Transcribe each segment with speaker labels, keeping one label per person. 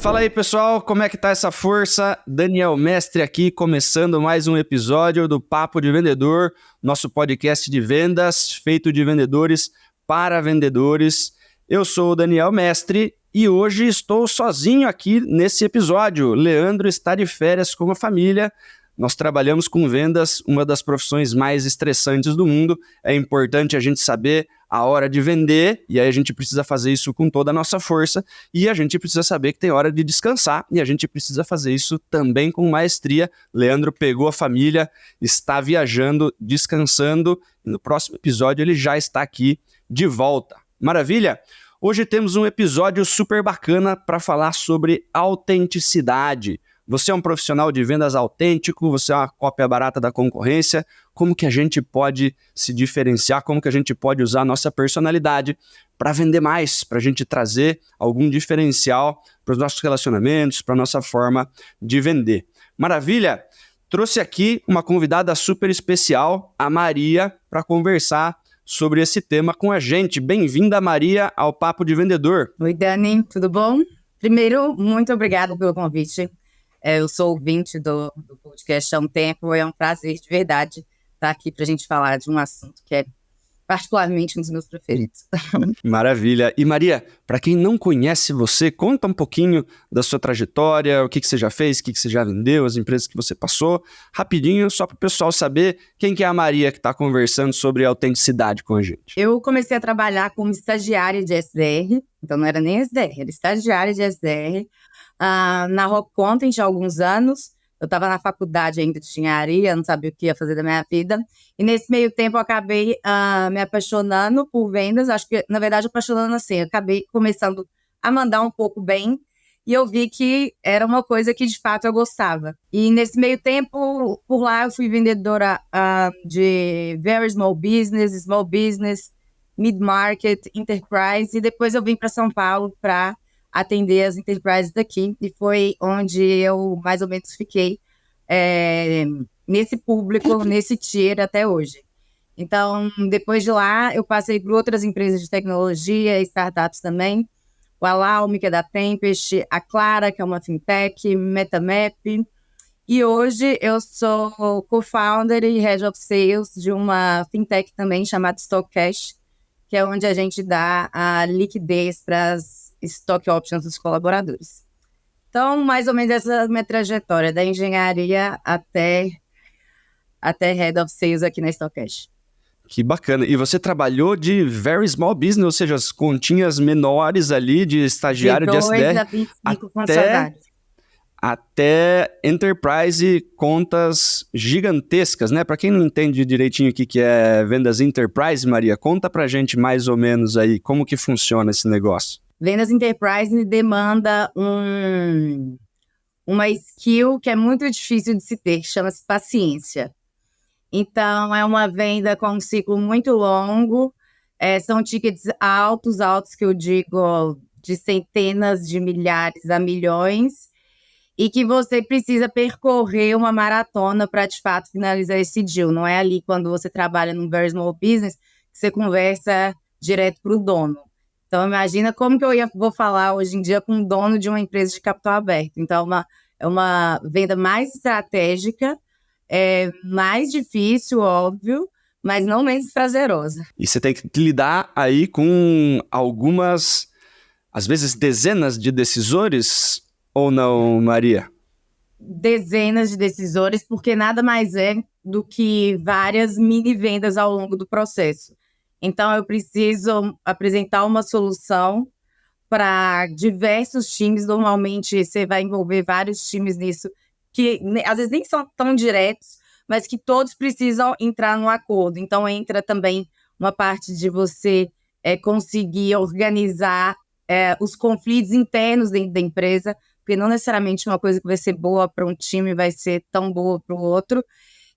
Speaker 1: Fala aí, pessoal, como é que tá essa força? Daniel Mestre aqui, começando mais um episódio do Papo de Vendedor, nosso podcast de vendas, feito de vendedores para vendedores. Eu sou o Daniel Mestre e hoje estou sozinho aqui nesse episódio. Leandro está de férias com a família. Nós trabalhamos com vendas, uma das profissões mais estressantes do mundo. É importante a gente saber a hora de vender, e aí a gente precisa fazer isso com toda a nossa força, e a gente precisa saber que tem hora de descansar, e a gente precisa fazer isso também com maestria. Leandro pegou a família, está viajando, descansando, e no próximo episódio ele já está aqui de volta. Maravilha? Hoje temos um episódio super bacana para falar sobre autenticidade. Você é um profissional de vendas autêntico, você é uma cópia barata da concorrência, como que a gente pode se diferenciar, como que a gente pode usar a nossa personalidade para vender mais, para a gente trazer algum diferencial para os nossos relacionamentos, para a nossa forma de vender. Maravilha? Trouxe aqui uma convidada super especial, a Maria, para conversar sobre esse tema com a gente. Bem-vinda, Maria, ao Papo de Vendedor.
Speaker 2: Oi, Dani, tudo bom? Primeiro, muito obrigada pelo convite. Eu sou ouvinte do podcast há um tempo, é um prazer de verdade estar aqui para a gente falar de um assunto que é particularmente um dos meus preferidos.
Speaker 1: Maravilha. E Maria, para quem não conhece você, conta um pouquinho da sua trajetória, o que você já fez, o que você já vendeu, as empresas que você passou, rapidinho, só para o pessoal saber quem que é a Maria que está conversando sobre autenticidade com a gente.
Speaker 2: Eu comecei a trabalhar como estagiária de SDR, então não era nem SDR, era estagiária de SDR, na Rock Content há alguns anos. Eu estava na faculdade ainda de engenharia, não sabia o que ia fazer da minha vida. E nesse meio tempo eu acabei me apaixonando por vendas. Acho que, na verdade, apaixonando assim. Eu acabei começando a mandar um pouco bem. E eu vi que era uma coisa que, de fato, eu gostava. E nesse meio tempo, por lá, eu fui vendedora de very small business, mid-market, enterprise. E depois eu vim para São Paulo para atender as enterprises daqui, e foi onde eu mais ou menos fiquei nesse público, nesse tier até hoje. Então, depois de lá, eu passei por outras empresas de tecnologia, startups também, o Alaume, que é da Tempest, a Clara, que é uma fintech, MetaMap, e hoje eu sou co-founder e head of sales de uma fintech também chamada StockCash, que é onde a gente dá a liquidez para as stock options dos colaboradores. Então, mais ou menos essa é a minha trajetória, da engenharia até Head of Sales aqui na StockCash.
Speaker 1: Que bacana. E você trabalhou de very small business, ou seja, as continhas menores ali de estagiário de SDR,
Speaker 2: de 2 a 25 funcionários.
Speaker 1: Até enterprise, contas gigantescas, né? Para quem não entende direitinho o que é vendas enterprise, Maria, conta pra gente mais ou menos aí como que funciona esse negócio.
Speaker 2: Vendas enterprise demanda uma skill que é muito difícil de se ter, que chama-se paciência. Então, é uma venda com um ciclo muito longo, são tickets altos que eu digo de centenas de milhares a milhões, e que você precisa percorrer uma maratona para, de fato, finalizar esse deal. Não é ali, quando você trabalha num very small business, que você conversa direto para o dono. Então, imagina como que vou falar hoje em dia com o dono de uma empresa de capital aberto. Então, é uma venda mais estratégica, mais difícil, óbvio, mas não menos prazerosa.
Speaker 1: E você tem que lidar aí com algumas, às vezes, dezenas de decisores, ou não, Maria?
Speaker 2: Dezenas de decisores, porque nada mais é do que várias mini vendas ao longo do processo. Então, eu preciso apresentar uma solução para diversos times. Normalmente, você vai envolver vários times nisso, que às vezes nem são tão diretos, mas que todos precisam entrar num acordo. Então, entra também uma parte de você conseguir organizar os conflitos internos dentro da empresa, porque não necessariamente uma coisa que vai ser boa para um time vai ser tão boa para o outro.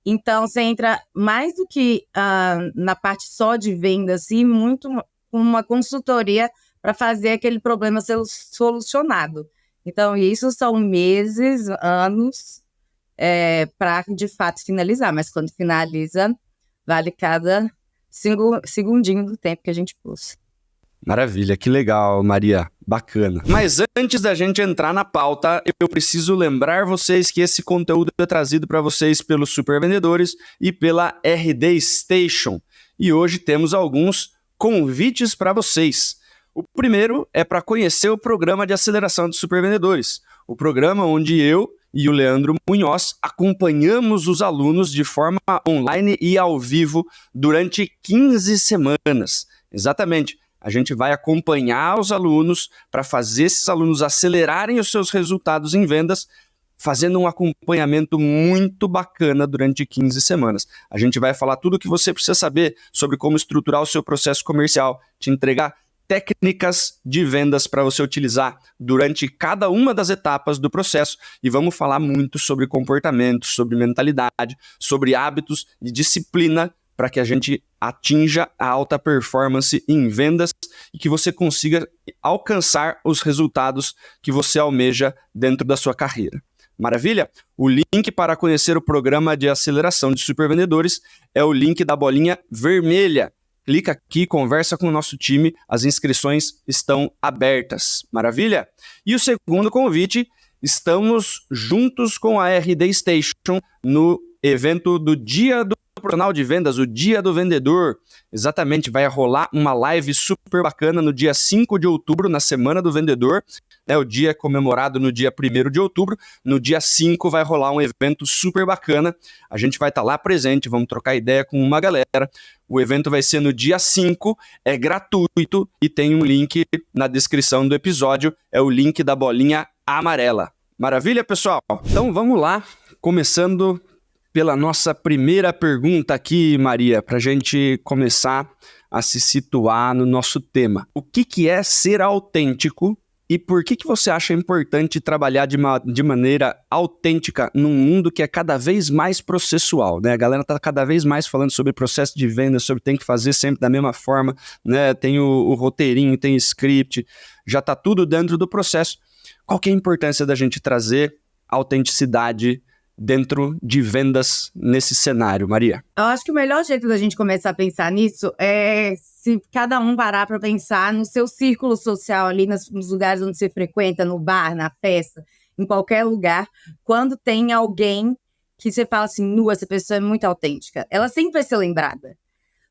Speaker 2: Então, você entra mais do que na parte só de venda, assim, muito com uma consultoria para fazer aquele problema ser solucionado. Então, isso são meses, anos, para, de fato, finalizar. Mas quando finaliza, vale cada segundinho do tempo que a gente pôs.
Speaker 1: Maravilha, que legal, Maria. Bacana. Mas antes da gente entrar na pauta, eu preciso lembrar vocês que esse conteúdo é trazido para vocês pelos Super Vendedores e pela RD Station. E hoje temos alguns convites para vocês. O primeiro é para conhecer o programa de aceleração de Super Vendedores. O programa onde eu e o Leandro Munhoz acompanhamos os alunos de forma online e ao vivo durante 15 semanas. Exatamente. A gente vai acompanhar os alunos para fazer esses alunos acelerarem os seus resultados em vendas, fazendo um acompanhamento muito bacana durante 15 semanas. A gente vai falar tudo o que você precisa saber sobre como estruturar o seu processo comercial, te entregar técnicas de vendas para você utilizar durante cada uma das etapas do processo e vamos falar muito sobre comportamento, sobre mentalidade, sobre hábitos e disciplina para que a gente atinja a alta performance em vendas e que você consiga alcançar os resultados que você almeja dentro da sua carreira. Maravilha? O link para conhecer o programa de aceleração de supervendedores é o link da bolinha vermelha. Clica aqui, conversa com o nosso time, as inscrições estão abertas. Maravilha? E o segundo convite, estamos juntos com a RD Station no evento do Dia do Profissional de Vendas, o Dia do Vendedor. Exatamente, vai rolar uma live super bacana no dia 5 de outubro, na Semana do Vendedor. O dia é comemorado no dia 1º de outubro. No dia 5 vai rolar um evento super bacana. A gente vai estar lá presente, vamos trocar ideia com uma galera. O evento vai ser no dia 5, é gratuito e tem um link na descrição do episódio. É o link da bolinha amarela. Maravilha, pessoal? Então vamos lá, começando pela nossa primeira pergunta aqui, Maria, para a gente começar a se situar no nosso tema. O que é ser autêntico e por que você acha importante trabalhar de maneira autêntica num mundo que é cada vez mais processual, né? A galera está cada vez mais falando sobre processo de venda, sobre tem que fazer sempre da mesma forma, né? Tem o roteirinho, tem script, já está tudo dentro do processo. Qual que é a importância da gente trazer autenticidade dentro de vendas nesse cenário, Maria?
Speaker 2: Eu acho que o melhor jeito da gente começar a pensar nisso é se cada um parar para pensar no seu círculo social ali, nos lugares onde você frequenta, no bar, na festa, em qualquer lugar, quando tem alguém que você fala assim, essa pessoa é muito autêntica, ela sempre vai ser lembrada.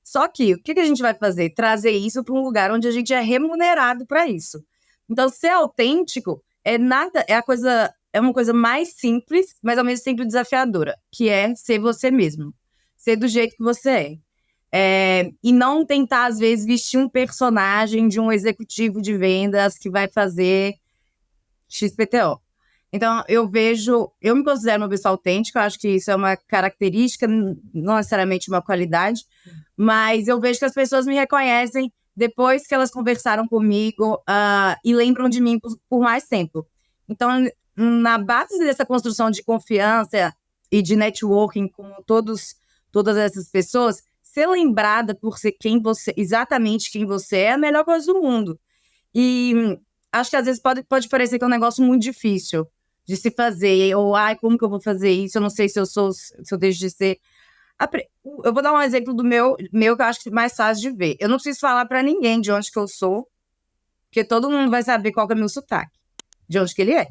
Speaker 2: Só que, o que a gente vai fazer? Trazer isso para um lugar onde a gente é remunerado para isso. Então, ser autêntico é uma coisa mais simples, mas ao mesmo tempo desafiadora, que é ser você mesmo. Ser do jeito que você é. E não tentar, às vezes, vestir um personagem de um executivo de vendas que vai fazer XPTO. Então, eu me considero uma pessoa autêntica, eu acho que isso é uma característica, não necessariamente uma qualidade, mas eu vejo que as pessoas me reconhecem depois que elas conversaram comigo e lembram de mim por mais tempo. Então, na base dessa construção de confiança e de networking com todas essas pessoas, ser lembrada por ser exatamente quem você é a melhor coisa do mundo. E acho que às vezes pode parecer que é um negócio muito difícil de se fazer, ou como que eu vou fazer isso? Eu não sei se eu deixo de ser. Eu vou dar um exemplo do meu que eu acho que é mais fácil de ver. Eu não preciso falar para ninguém de onde que eu sou, porque todo mundo vai saber qual que é o meu sotaque, de onde que ele é.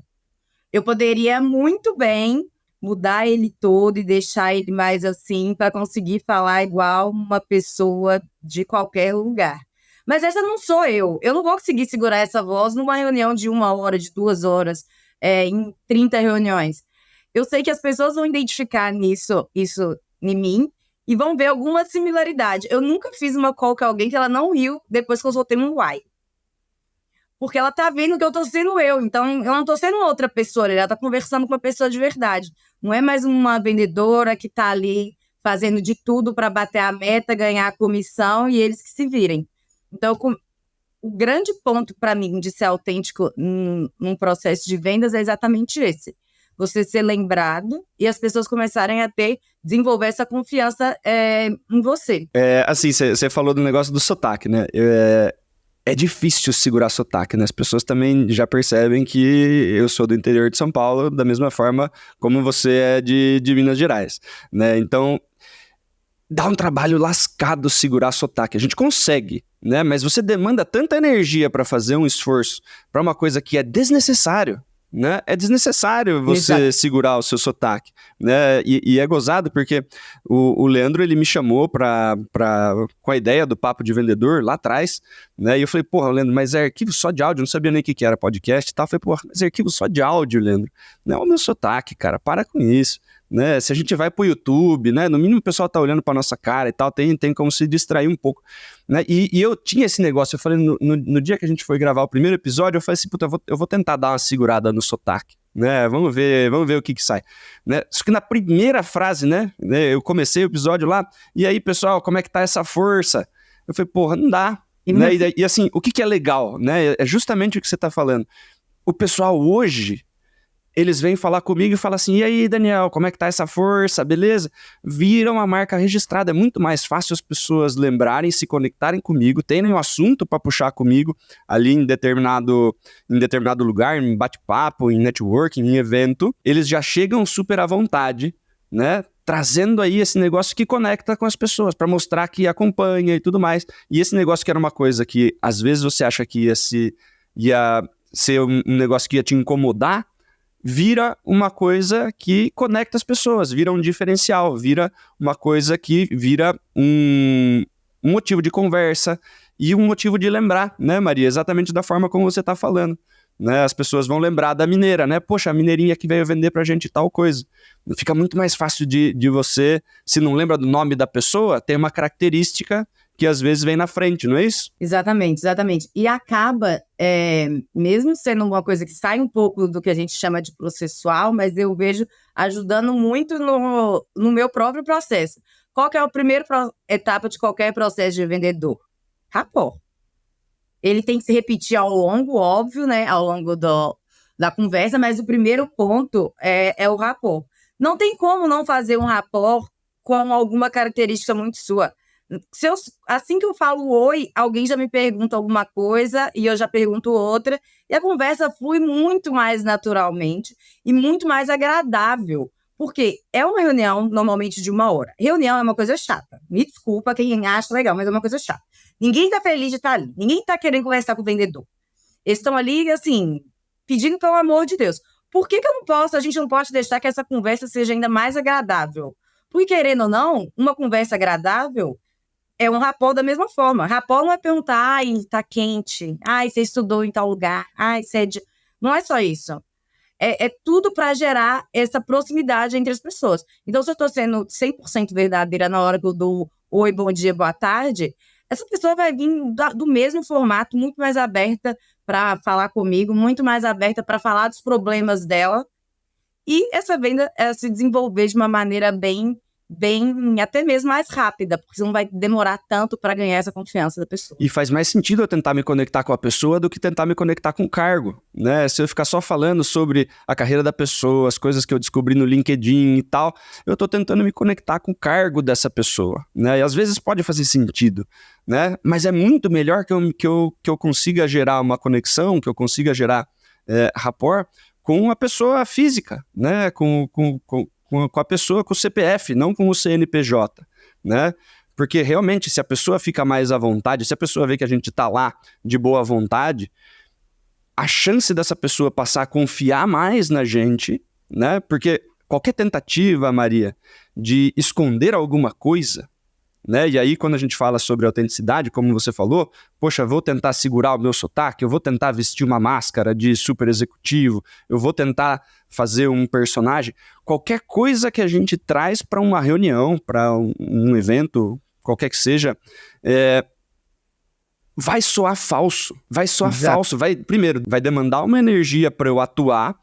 Speaker 2: Eu poderia muito bem mudar ele todo e deixar ele mais assim para conseguir falar igual uma pessoa de qualquer lugar. Mas essa não sou eu. Eu não vou conseguir segurar essa voz numa reunião de 1 hora, de 2 horas, em 30 reuniões. Eu sei que as pessoas vão identificar isso em mim e vão ver alguma similaridade. Eu nunca fiz uma call com alguém que ela não riu depois que eu soltei um uai. Porque ela tá vendo que eu tô sendo eu. Então, eu não tô sendo outra pessoa. Ela tá conversando com uma pessoa de verdade. Não é mais uma vendedora que tá ali fazendo de tudo para bater a meta, ganhar a comissão e eles que se virem. Então, o grande ponto para mim de ser autêntico num processo de vendas é exatamente esse. Você ser lembrado e as pessoas começarem a desenvolver essa confiança em você.
Speaker 1: Assim, você falou do negócio do sotaque, né? É difícil segurar sotaque, né? As pessoas também já percebem que eu sou do interior de São Paulo, da mesma forma como você é de Minas Gerais, né? Então, dá um trabalho lascado segurar sotaque. A gente consegue, né? Mas você demanda tanta energia para fazer um esforço para uma coisa que é desnecessário, né? É desnecessário você segurar o seu sotaque, né? E é gozado porque o Leandro, ele me chamou com a ideia do Papo de Vendedor lá atrás, né? E eu falei, porra, Leandro, mas é arquivo só de áudio? Eu não sabia nem o que era podcast e tal. Eu falei, porra, mas é arquivo só de áudio, Leandro. Não é o meu sotaque, cara, para com isso. Né? Se a gente vai pro YouTube, né? No mínimo o pessoal tá olhando pra nossa cara e tal, tem como se distrair um pouco, né? E eu tinha esse negócio, eu falei, no dia que a gente foi gravar o primeiro episódio, eu falei assim, puta, eu vou tentar dar uma segurada no sotaque, né? Vamos ver o que sai, né? Só que na primeira frase, né? Eu comecei o episódio lá, e aí, pessoal, como é que tá essa força? Eu falei, porra, não dá, né? E assim, o que é legal, né? É justamente o que você tá falando. O pessoal hoje, eles vêm falar comigo e falam assim, e aí, Daniel, como é que tá essa força, beleza? Viram uma marca registrada, é muito mais fácil as pessoas lembrarem, se conectarem comigo, terem um assunto para puxar comigo ali em determinado lugar, em bate-papo, em networking, em evento, eles já chegam super à vontade, né? Trazendo aí esse negócio que conecta com as pessoas, para mostrar que acompanha e tudo mais. E esse negócio que era uma coisa que, às vezes, você acha que ia ser um negócio que ia te incomodar, vira uma coisa que conecta as pessoas, vira um diferencial, vira uma coisa que vira um motivo de conversa e um motivo de lembrar, né, Maria? Exatamente da forma como você está falando. Né? As pessoas vão lembrar da mineira, né? Poxa, a mineirinha que veio vender pra gente tal coisa. Fica muito mais fácil de você, se não lembra do nome da pessoa, tem uma característica que às vezes vem na frente, não é isso?
Speaker 2: Exatamente. E acaba, mesmo sendo uma coisa que sai um pouco do que a gente chama de processual, mas eu vejo ajudando muito no meu próprio processo. Qual que é a primeira etapa de qualquer processo de vendedor? Rapport. Ele tem que se repetir ao longo, óbvio, né? Ao longo da conversa, mas o primeiro ponto é o rapport. Não tem como não fazer um rapport com alguma característica muito sua. Assim que eu falo oi, alguém já me pergunta alguma coisa e eu já pergunto outra, e a conversa flui muito mais naturalmente e muito mais agradável, porque é uma reunião normalmente de 1 hora. Reunião é uma coisa chata, me desculpa quem acha legal, mas é uma coisa chata. Ninguém tá feliz de estar ali, ninguém tá querendo conversar com o vendedor. Eles estão ali, assim, pedindo pelo amor de Deus. Por que a gente não pode deixar que essa conversa seja ainda mais agradável? Porque, querendo ou não, uma conversa agradável é um rapport da mesma forma. Rapport não é perguntar, ai, tá quente, ai, você estudou em tal lugar, ai, você é de... Não é só isso. É tudo para gerar essa proximidade entre as pessoas. Então, se eu estou sendo 100% verdadeira na hora que eu dou oi, bom dia, boa tarde, essa pessoa vai vir do mesmo formato, muito mais aberta para falar comigo, muito mais aberta para falar dos problemas dela, e essa venda se desenvolver de uma maneira bem até mesmo mais rápida, porque você não vai demorar tanto para ganhar essa confiança da pessoa.
Speaker 1: E faz mais sentido eu tentar me conectar com a pessoa do que tentar me conectar com o cargo, né? Se eu ficar só falando sobre a carreira da pessoa, as coisas que eu descobri no LinkedIn e tal, eu tô tentando me conectar com o cargo dessa pessoa, né? E às vezes pode fazer sentido, né? Mas é muito melhor que eu consiga gerar uma conexão, que eu consiga gerar rapport com a pessoa física, né? Com a pessoa, com o CPF, não com o CNPJ, né? Porque realmente, se a pessoa fica mais à vontade, se a pessoa vê que a gente tá lá de boa vontade, a chance dessa pessoa passar a confiar mais na gente, né? Porque qualquer tentativa, Maria, de esconder alguma coisa, né? E aí, quando a gente fala sobre autenticidade, como você falou, poxa, eu vou tentar segurar o meu sotaque, eu vou tentar vestir uma máscara de super executivo, eu vou tentar fazer um personagem, qualquer coisa que a gente traz para uma reunião, para um evento, qualquer que seja, vai soar falso, primeiro, vai demandar uma energia para eu atuar,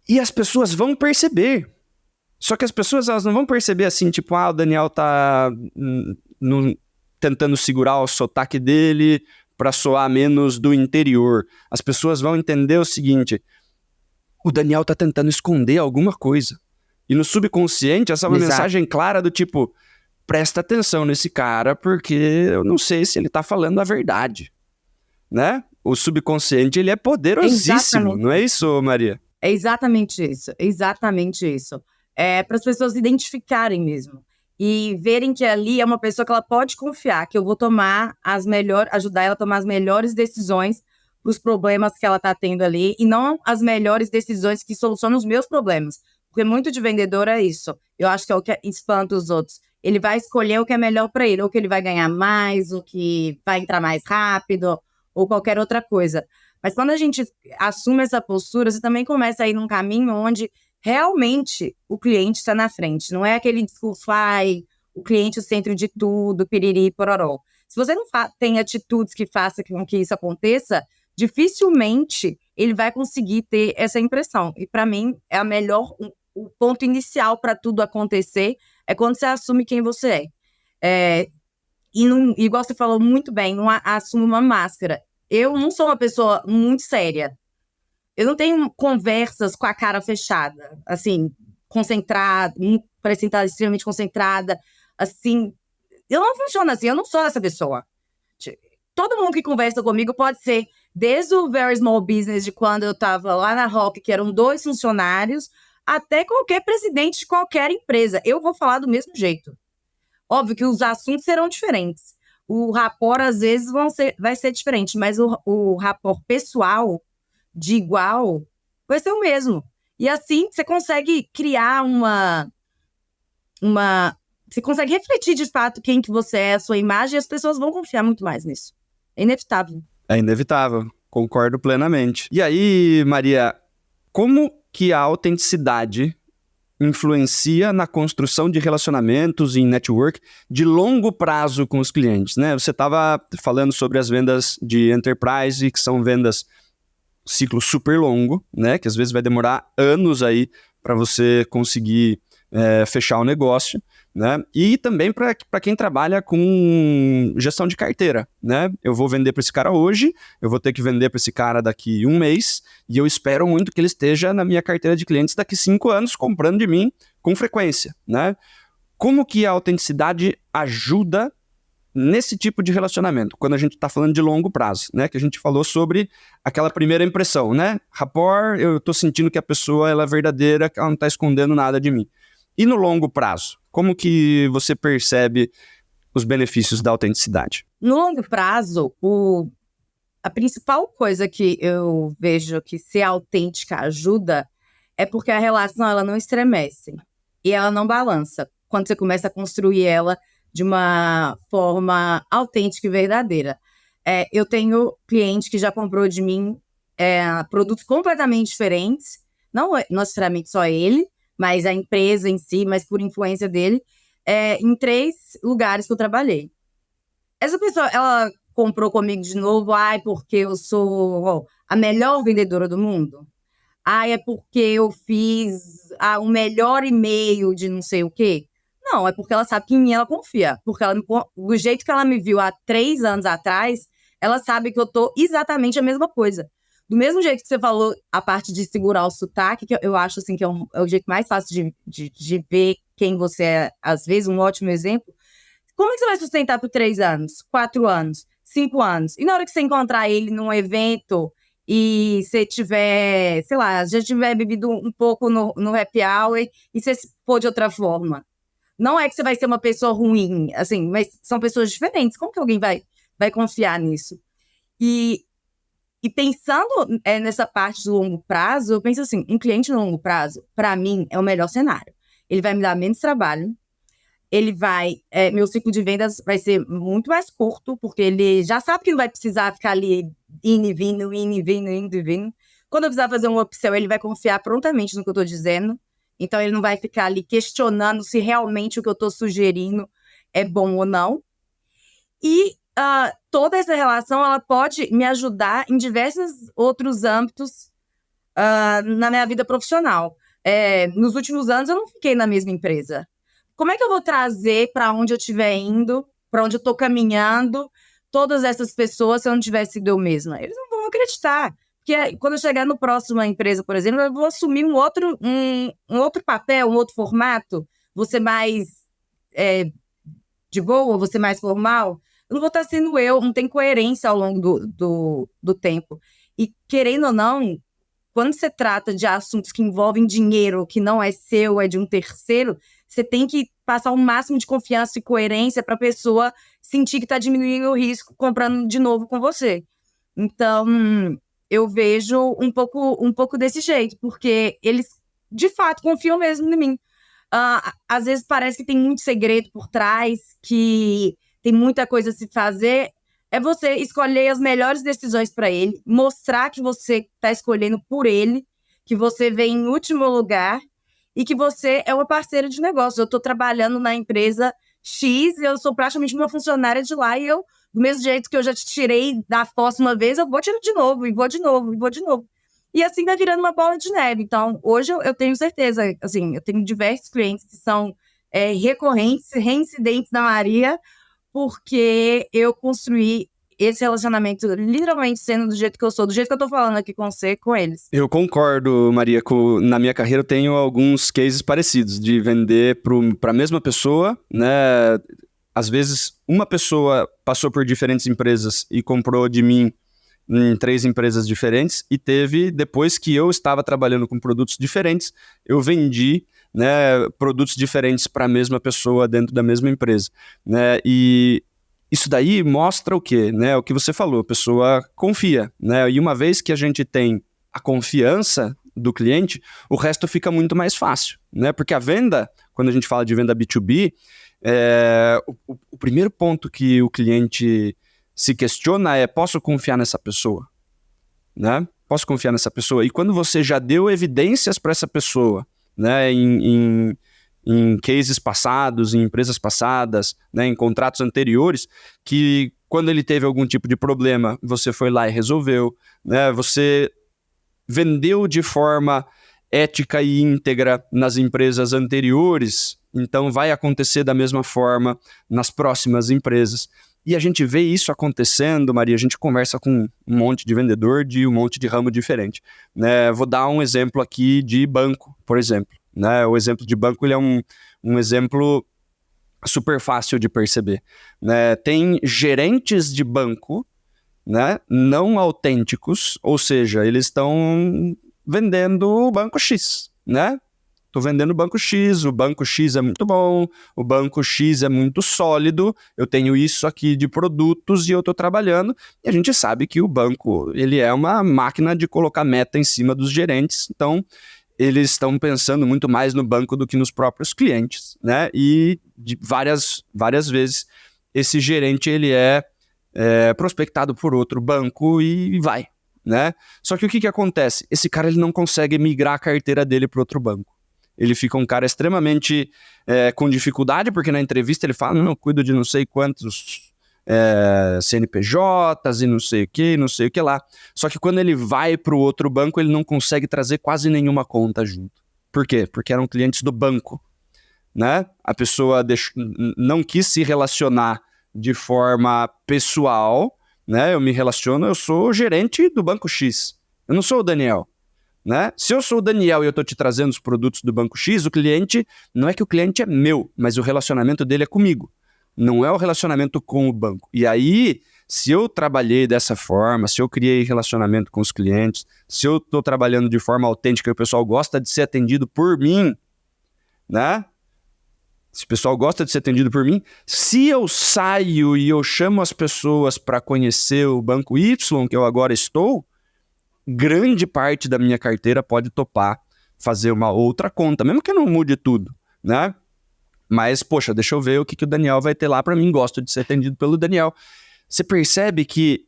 Speaker 1: e as pessoas vão perceber. Só que as pessoas, elas não vão perceber assim, tipo, o Daniel tá tentando segurar o sotaque dele para soar menos do interior. As pessoas vão entender o seguinte: o Daniel tá tentando esconder alguma coisa. E no subconsciente, essa é uma mensagem clara do tipo, presta atenção nesse cara, porque eu não sei se ele tá falando a verdade, né? O subconsciente, ele é poderosíssimo, exatamente. Não é isso, Maria?
Speaker 2: É exatamente isso. Para as pessoas identificarem mesmo. e verem que ali é uma pessoa que ela pode confiar, que eu vou ajudar ela a tomar as melhores decisões para os problemas que ela está tendo ali, e não as melhores decisões que solucionam os meus problemas. Porque muito de vendedor é isso. Eu acho que é o que espanta os outros. Ele vai escolher o que é melhor para ele, ou que ele vai ganhar mais, ou que vai entrar mais rápido, ou qualquer outra coisa. Mas quando a gente assume essa postura, você também começa a ir num caminho onde realmente o cliente está na frente. Não é aquele discurso, o cliente é o centro de tudo, piriri, pororó. Se você não tem atitudes que façam com que isso aconteça, dificilmente ele vai conseguir ter essa impressão. E para mim, é o ponto inicial para tudo acontecer é quando você assume quem você é. E não, igual você falou muito bem, não assume uma máscara. Eu não sou uma pessoa muito séria. Eu não tenho conversas com a cara fechada, assim, concentrada, parecendo estar extremamente concentrada, assim. Eu não funciono assim, eu não sou essa pessoa. Todo mundo que conversa comigo pode ser desde o Very Small Business, de quando eu estava lá na Rock, que eram 2 funcionários, até qualquer presidente de qualquer empresa. Eu vou falar do mesmo jeito. Óbvio que os assuntos serão diferentes. O rapport, às vezes, vai ser diferente, mas o rapport pessoal, de igual, vai ser o mesmo. E assim, você consegue criar você consegue refletir, de fato, quem que você é, a sua imagem, e as pessoas vão confiar muito mais nisso. É inevitável.
Speaker 1: É inevitável, concordo plenamente. E aí, Maria, como que a autenticidade influencia na construção de relacionamentos e network de longo prazo com os clientes, né? Você estava falando sobre as vendas de enterprise, que são vendas ciclo super longo, né? Que às vezes vai demorar anos aí para você conseguir fechar o negócio, né? E também para quem trabalha com gestão de carteira, né? Eu vou vender para esse cara hoje, eu vou ter que vender para esse cara daqui 1 mês, e eu espero muito que ele esteja na minha carteira de clientes daqui 5 anos, comprando de mim com frequência, né? Como que a autenticidade ajuda nesse tipo de relacionamento, quando a gente está falando de longo prazo, né? Que a gente falou sobre aquela primeira impressão, né? Rapport, eu estou sentindo que a pessoa ela é verdadeira, que ela não está escondendo nada de mim. E no longo prazo, como que você percebe os benefícios da autenticidade?
Speaker 2: No longo prazo, a principal coisa que eu vejo que ser autêntica ajuda é porque a relação ela não estremece e ela não balança quando você começa a construir ela de uma forma autêntica e verdadeira. Eu tenho cliente que já comprou de mim produtos completamente diferentes, não necessariamente só ele, mas a empresa em si, mas por influência dele, em 3 lugares que eu trabalhei. Essa pessoa, ela comprou comigo de novo, porque eu sou a melhor vendedora do mundo? É porque eu fiz o melhor e-mail de não sei o quê? Não, é porque ela sabe que em mim ela confia. Porque do jeito que ela me viu há 3 anos atrás, ela sabe que eu tô exatamente a mesma coisa. Do mesmo jeito que você falou a parte de segurar o sotaque, que eu acho assim, que é o jeito mais fácil de ver quem você é, às vezes, um ótimo exemplo. Como é que você vai sustentar por 3 anos, 4 anos, 5 anos? E na hora que você encontrar ele num evento e você tiver, sei lá, já tiver bebido um pouco no happy hour e você for de outra forma? Não é que você vai ser uma pessoa ruim, assim, mas são pessoas diferentes. Como que alguém vai confiar nisso? E pensando nessa parte do longo prazo, eu penso assim, um cliente no longo prazo, para mim, é o melhor cenário. Ele vai me dar menos trabalho, meu ciclo de vendas vai ser muito mais curto, porque ele já sabe que não vai precisar ficar ali indo e vindo, indo e vindo, indo e vindo. Quando eu precisar fazer um upsell, ele vai confiar prontamente no que eu estou dizendo. Então, ele não vai ficar ali questionando se realmente o que eu estou sugerindo é bom ou não. E toda essa relação, ela pode me ajudar em diversos outros âmbitos na minha vida profissional. Nos últimos anos, eu não fiquei na mesma empresa. Como é que eu vou trazer para onde eu estiver indo, para onde eu estou caminhando, todas essas pessoas se eu não tivesse sido eu mesma? Eles não vão acreditar. Porque quando eu chegar no próximo empresa, por exemplo, eu vou assumir um outro papel, um outro formato, vou ser mais de boa, vou ser mais formal. Eu não vou estar sendo eu, não tem coerência ao longo do tempo. E, querendo ou não, quando se trata de assuntos que envolvem dinheiro, que não é seu, é de um terceiro, você tem que passar o máximo de confiança e coerência para a pessoa sentir que está diminuindo o risco comprando de novo com você. Então, eu vejo um pouco desse jeito, porque eles, de fato, confiam mesmo em mim. Às vezes parece que tem muito segredo por trás, que tem muita coisa a se fazer. É você escolher as melhores decisões para ele, mostrar que você está escolhendo por ele, que você vem em último lugar e que você é uma parceira de negócio. Eu estou trabalhando na empresa X, eu sou praticamente uma funcionária de lá e eu, do mesmo jeito que eu já te tirei da fossa uma vez, eu vou tirar de novo, e vou de novo, e vou de novo. E assim vai virando uma bola de neve. Então, hoje eu tenho certeza, assim, eu tenho diversos clientes que são recorrentes, reincidentes da Maria, porque eu construí esse relacionamento literalmente sendo do jeito que eu sou, do jeito que eu tô falando aqui com você, com eles.
Speaker 1: Eu concordo, Maria, na minha carreira eu tenho alguns cases parecidos, de vender para a mesma pessoa, né? Às vezes, uma pessoa passou por diferentes empresas e comprou de mim em 3 empresas diferentes, e depois que eu estava trabalhando com produtos diferentes, eu vendi, né, produtos diferentes para a mesma pessoa dentro da mesma empresa, né? E isso daí mostra o quê? Né? O que você falou, a pessoa confia, né? E uma vez que a gente tem a confiança do cliente, o resto fica muito mais fácil, né? Porque a venda, quando a gente fala de venda B2B, o primeiro ponto que o cliente se questiona é: posso confiar nessa pessoa? Né? Posso confiar nessa pessoa? E quando você já deu evidências para essa pessoa, né, em cases passados, em empresas passadas, né, em contratos anteriores, que quando ele teve algum tipo de problema, você foi lá e resolveu, né, você vendeu de forma ética e íntegra nas empresas anteriores, então vai acontecer da mesma forma nas próximas empresas. E a gente vê isso acontecendo, Maria, a gente conversa com um monte de vendedor de um monte de ramo diferente, né? Vou dar um exemplo aqui de banco, por exemplo. Né? O exemplo de banco ele é um exemplo super fácil de perceber. Né? Tem gerentes de banco, né, não autênticos, ou seja, eles estão vendendo o banco X, né? Estou vendendo o banco X é muito bom, o banco X é muito sólido, eu tenho isso aqui de produtos e eu estou trabalhando, e a gente sabe que o banco ele é uma máquina de colocar meta em cima dos gerentes, então eles estão pensando muito mais no banco do que nos próprios clientes, né? E várias vezes esse gerente ele é prospectado por outro banco e vai, né? Só que o que acontece? Esse cara ele não consegue migrar a carteira dele para outro banco. Ele fica um cara extremamente com dificuldade, porque na entrevista ele fala: não, eu cuido de não sei quantos CNPJs e não sei o que lá. Só que quando ele vai para o outro banco, ele não consegue trazer quase nenhuma conta junto. Por quê? Porque eram clientes do banco, né? A pessoa não quis se relacionar de forma pessoal, né? Eu sou gerente do banco X, eu não sou o Daniel. Né? Se eu sou o Daniel e eu estou te trazendo os produtos do banco X, o cliente, não é que o cliente é meu, mas o relacionamento dele é comigo. Não é o relacionamento com o banco. E aí, se eu trabalhei dessa forma, se eu criei relacionamento com os clientes, se eu estou trabalhando de forma autêntica e o pessoal gosta de ser atendido por mim, né? Se o pessoal gosta de ser atendido por mim, se eu saio e eu chamo as pessoas para conhecer o banco Y, que eu agora estou, grande parte da minha carteira pode topar fazer uma outra conta, mesmo que eu não mude tudo, né? Mas, poxa, deixa eu ver o que o Daniel vai ter lá para mim, gosto de ser atendido pelo Daniel. Você percebe que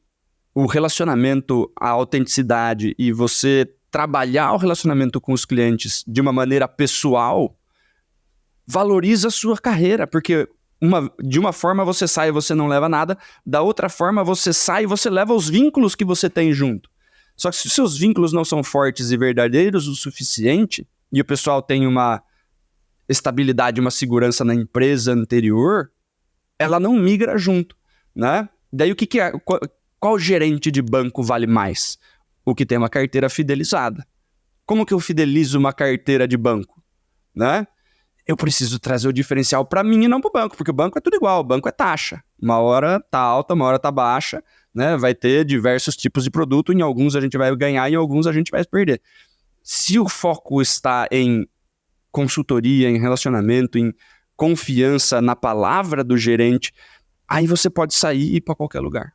Speaker 1: o relacionamento, a autenticidade e você trabalhar o relacionamento com os clientes de uma maneira pessoal valoriza a sua carreira, porque de uma forma você sai e você não leva nada, da outra forma você sai e você leva os vínculos que você tem junto. Só que se os seus vínculos não são fortes e verdadeiros o suficiente, e o pessoal tem uma estabilidade, uma segurança na empresa anterior, ela não migra junto, né? Daí o que é? Qual gerente de banco vale mais? O que tem uma carteira fidelizada. Como que eu fidelizo uma carteira de banco? Né? Eu preciso trazer o diferencial para mim e não para o banco, porque o banco é tudo igual, o banco é taxa. Uma hora tá alta, uma hora tá baixa, né? Vai ter diversos tipos de produto, em alguns a gente vai ganhar, em alguns a gente vai perder. Se o foco está em consultoria, em relacionamento, em confiança na palavra do gerente, aí você pode sair e ir para qualquer lugar.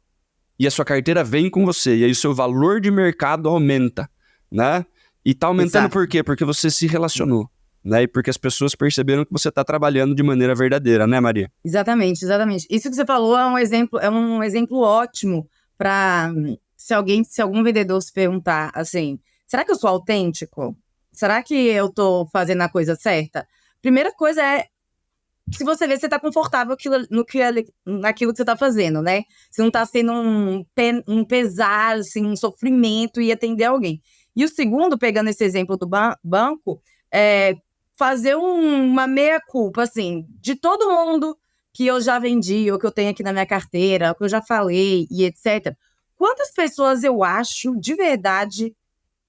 Speaker 1: E a sua carteira vem com você, e aí o seu valor de mercado aumenta, né? E tá aumentando
Speaker 2: Exato.
Speaker 1: por quê? Porque você se relacionou, né? E porque as pessoas perceberam que você tá trabalhando de maneira verdadeira, né, Maria?
Speaker 2: Exatamente. Isso que você falou é um exemplo ótimo para se algum vendedor se perguntar assim, será que eu sou autêntico? Será que eu tô fazendo a coisa certa? Primeira coisa é, se você vê, você tá confortável naquilo que você tá fazendo, né? Você não tá sendo um pesar, assim, um sofrimento e atender alguém. E o segundo, pegando esse exemplo do banco, é fazer uma meia-culpa, assim, de todo mundo que eu já vendi, ou que eu tenho aqui na minha carteira, ou que eu já falei, e etc. Quantas pessoas eu acho, de verdade,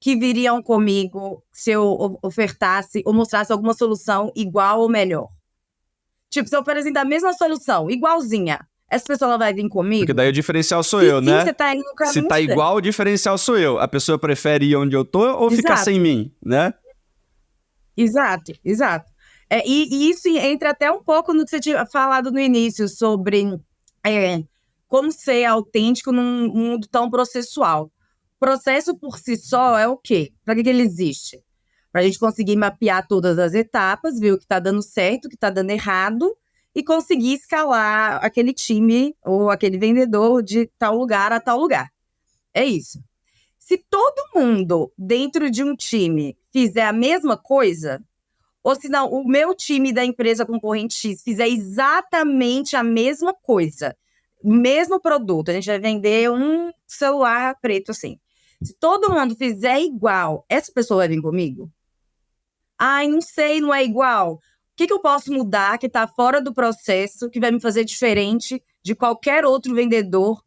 Speaker 2: que viriam comigo se eu ofertasse ou mostrasse alguma solução igual ou melhor? Tipo, se eu apresentar a mesma solução, igualzinha, essa pessoa ela vai vir comigo?
Speaker 1: Porque daí o diferencial sou
Speaker 2: Se
Speaker 1: eu,
Speaker 2: sim,
Speaker 1: né?
Speaker 2: você tá indo no
Speaker 1: Se
Speaker 2: caminho
Speaker 1: tá
Speaker 2: certo.
Speaker 1: igual, o diferencial sou eu. A pessoa prefere ir onde eu tô ou ficar
Speaker 2: Exato.
Speaker 1: sem mim, né?
Speaker 2: Exato. E isso entra até um pouco no que você tinha falado no início, sobre como ser autêntico num mundo tão processual. O processo por si só é o quê? Para que ele existe? Para a gente conseguir mapear todas as etapas, ver o que está dando certo, o que está dando errado, e conseguir escalar aquele time ou aquele vendedor de tal lugar a tal lugar. É isso. Se todo mundo dentro de um time fizer a mesma coisa, ou se não, o meu time da empresa concorrente X fizer exatamente a mesma coisa, o mesmo produto, a gente vai vender um celular preto assim. Se todo mundo fizer igual, essa pessoa vai vir comigo? Ai, não sei, não é igual. O que eu posso mudar que está fora do processo, que vai me fazer diferente de qualquer outro vendedor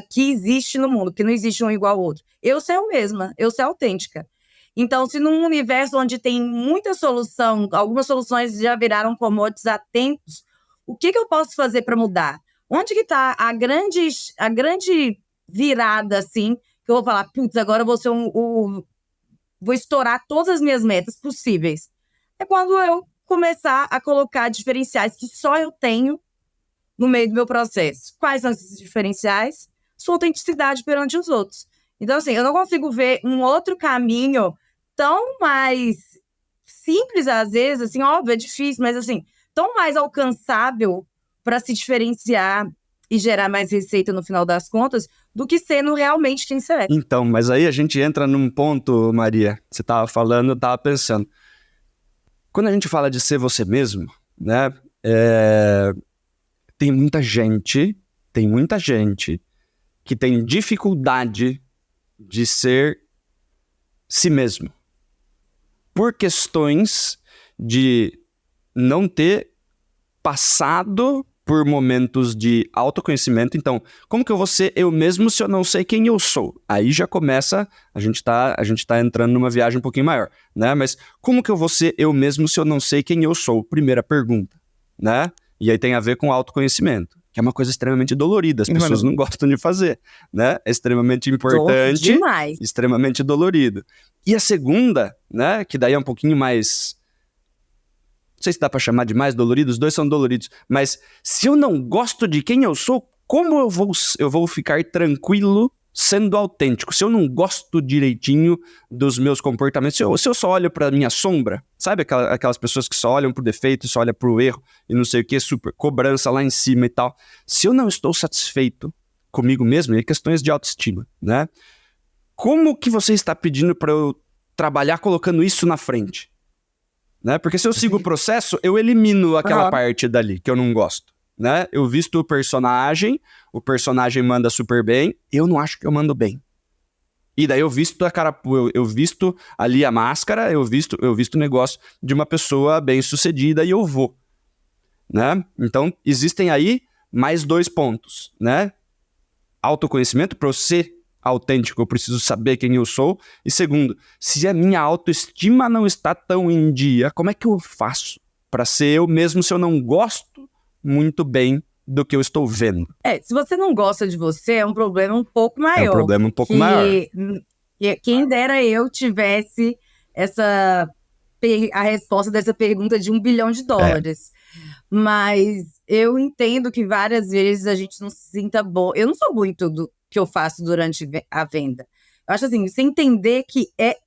Speaker 2: que existe no mundo, que não existe um igual ao outro? Eu sou eu mesma, eu sou autêntica. Então, se num universo onde tem muita solução, algumas soluções já viraram commodities há tempos, o que eu posso fazer para mudar? Onde que está a grande virada, assim, que eu vou falar, putz, agora eu vou ser vou estourar todas as minhas metas possíveis? É quando eu começar a colocar diferenciais que só eu tenho no meio do meu processo. Quais são esses diferenciais? Sua autenticidade perante os outros. Então, assim, eu não consigo ver um outro caminho tão mais simples, às vezes, assim, óbvio, é difícil, mas, assim, tão mais alcançável para se diferenciar e gerar mais receita no final das contas, do que sendo realmente quem você é.
Speaker 1: Então, mas aí a gente entra num ponto, Maria, você estava falando, eu estava pensando. Quando a gente fala de ser você mesmo, né, tem muita gente que tem dificuldade de ser si mesmo. Por questões de não ter passado por momentos de autoconhecimento. Então, como que eu vou ser eu mesmo se eu não sei quem eu sou? Aí já começa, a gente tá entrando numa viagem um pouquinho maior, né? Mas como que eu vou ser eu mesmo se eu não sei quem eu sou? Primeira pergunta, né? E aí tem a ver com autoconhecimento, que é uma coisa extremamente dolorida, as pessoas não gostam de fazer, né? É extremamente importante,
Speaker 2: demais.
Speaker 1: extremamente dolorido. E a segunda, né, que daí é um pouquinho mais... Não sei se dá pra chamar de mais dolorido, os dois são doloridos, mas se eu não gosto de quem eu sou, como eu vou ficar tranquilo sendo autêntico? Se eu não gosto direitinho dos meus comportamentos, se eu só olho pra minha sombra, sabe aquelas pessoas que só olham pro defeito, só olham pro erro e não sei o que, super cobrança lá em cima e tal. Se eu não estou satisfeito comigo mesmo, é questões de autoestima, né? Como que você está pedindo pra eu trabalhar colocando isso na frente? Né? Porque se eu sigo o processo, eu elimino aquela parte dali que eu não gosto, né? Eu visto o personagem manda super bem, eu não acho que eu mando bem. E daí eu visto eu visto ali a máscara, eu visto o negócio de uma pessoa bem-sucedida e eu vou, né? Então, existem aí mais 2 pontos, né? Autoconhecimento, para eu ser autêntico, eu preciso saber quem eu sou. E segundo, se a minha autoestima não está tão em dia, como é que eu faço para ser eu mesmo se eu não gosto muito bem do que eu estou vendo?
Speaker 2: Se você não gosta de você, é um problema um pouco maior.
Speaker 1: É um problema um pouco maior.
Speaker 2: Quem dera eu tivesse a resposta dessa pergunta de $1 bilhão. Mas eu entendo que várias vezes a gente não se sinta bom. Eu não sou boa em tudo que eu faço durante a venda. Eu acho assim, você entender que é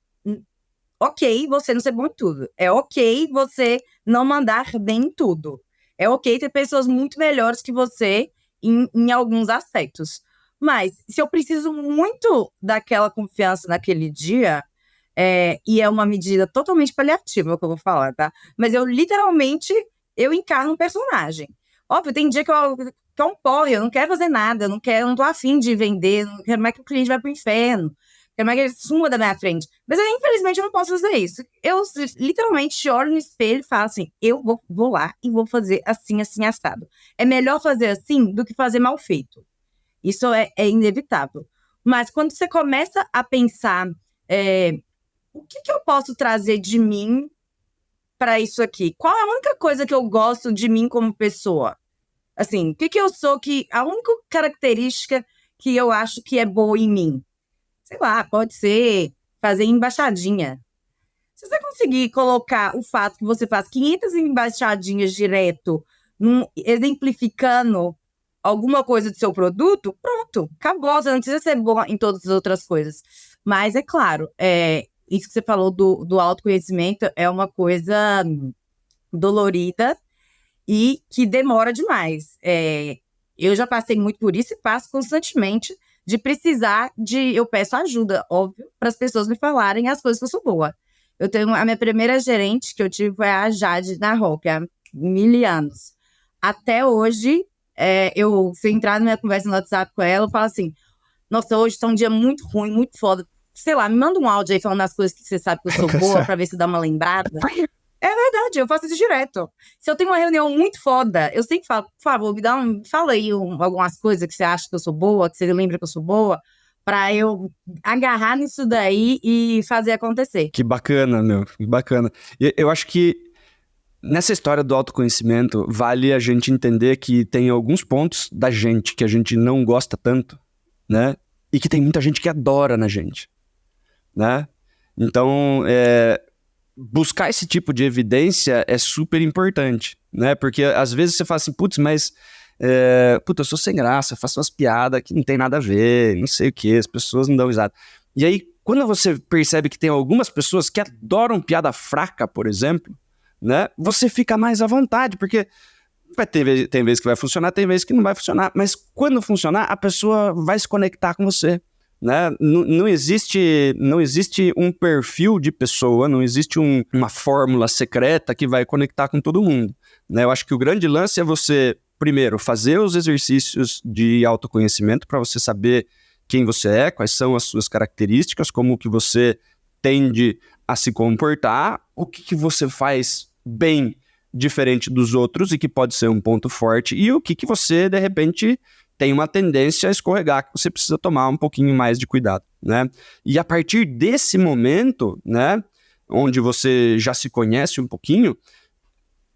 Speaker 2: ok você não ser bom em tudo. É ok você não mandar bem em tudo. É ok ter pessoas muito melhores que você em alguns aspectos. Mas se eu preciso muito daquela confiança naquele dia, e é uma medida totalmente paliativa o que eu vou falar, tá? Mas eu literalmente eu encarno um personagem. Óbvio, tem dia que é um porre, eu não quero fazer nada, eu não tô afim de vender, não quero mais que o cliente vá pro inferno, quero mais que ele suma da minha frente. Mas eu, infelizmente, eu não posso fazer isso. Eu literalmente olho no espelho e falo assim: eu vou lá e vou fazer assim, assim, assado. É melhor fazer assim do que fazer mal feito. Isso é inevitável. Mas quando você começa a pensar, o que eu posso trazer de mim para isso aqui? Qual é a única coisa que eu gosto de mim como pessoa? Assim, o que eu sou a única característica que eu acho que é boa em mim? Sei lá, pode ser fazer embaixadinha. Se você conseguir colocar o fato que você faz 500 embaixadinhas direto, exemplificando alguma coisa do seu produto, pronto, acabou. Você não precisa ser bom em todas as outras coisas. Mas, é claro, isso que você falou do autoconhecimento é uma coisa dolorida e que demora demais. Eu já passei muito por isso e passo constantemente de precisar eu peço ajuda, óbvio, para as pessoas me falarem as coisas que eu sou boa. A minha primeira gerente que eu tive foi a Jade na Rock, há 1.000 anos. Até hoje, se eu entrar na minha conversa no WhatsApp com ela, eu falo assim: nossa, hoje tá um dia muito ruim, muito foda. Sei lá, me manda um áudio aí falando as coisas que você sabe que eu sou boa, pra ver se dá uma lembrada. É verdade, eu faço isso direto. Se eu tenho uma reunião muito foda, eu sempre falo: por favor, fala aí algumas coisas que você acha que eu sou boa, que você lembra que eu sou boa, pra eu agarrar nisso daí e fazer acontecer.
Speaker 1: Que bacana, meu, que bacana. E eu acho que nessa história do autoconhecimento, vale a gente entender que tem alguns pontos da gente que a gente não gosta tanto, né? E que tem muita gente que adora na gente, né? Então, buscar esse tipo de evidência é super importante, né? Porque às vezes você fala assim: putz, mas eu sou sem graça, faço umas piadas que não tem nada a ver, não sei o que, as pessoas não dão risada. E aí, quando você percebe que tem algumas pessoas que adoram piada fraca, por exemplo, né? Você fica mais à vontade, porque tem vezes que vai funcionar, tem vezes que não vai funcionar, mas quando funcionar, a pessoa vai se conectar com você, né? Não existe um perfil de pessoa, não existe uma fórmula secreta que vai conectar com todo mundo, né? Eu acho que o grande lance é você, primeiro, fazer os exercícios de autoconhecimento para você saber quem você é, quais são as suas características, como que você tende a se comportar, o que você faz bem diferente dos outros e que pode ser um ponto forte, e o que você, de repente, tem uma tendência a escorregar, que você precisa tomar um pouquinho mais de cuidado, né? E a partir desse momento, né, onde você já se conhece um pouquinho,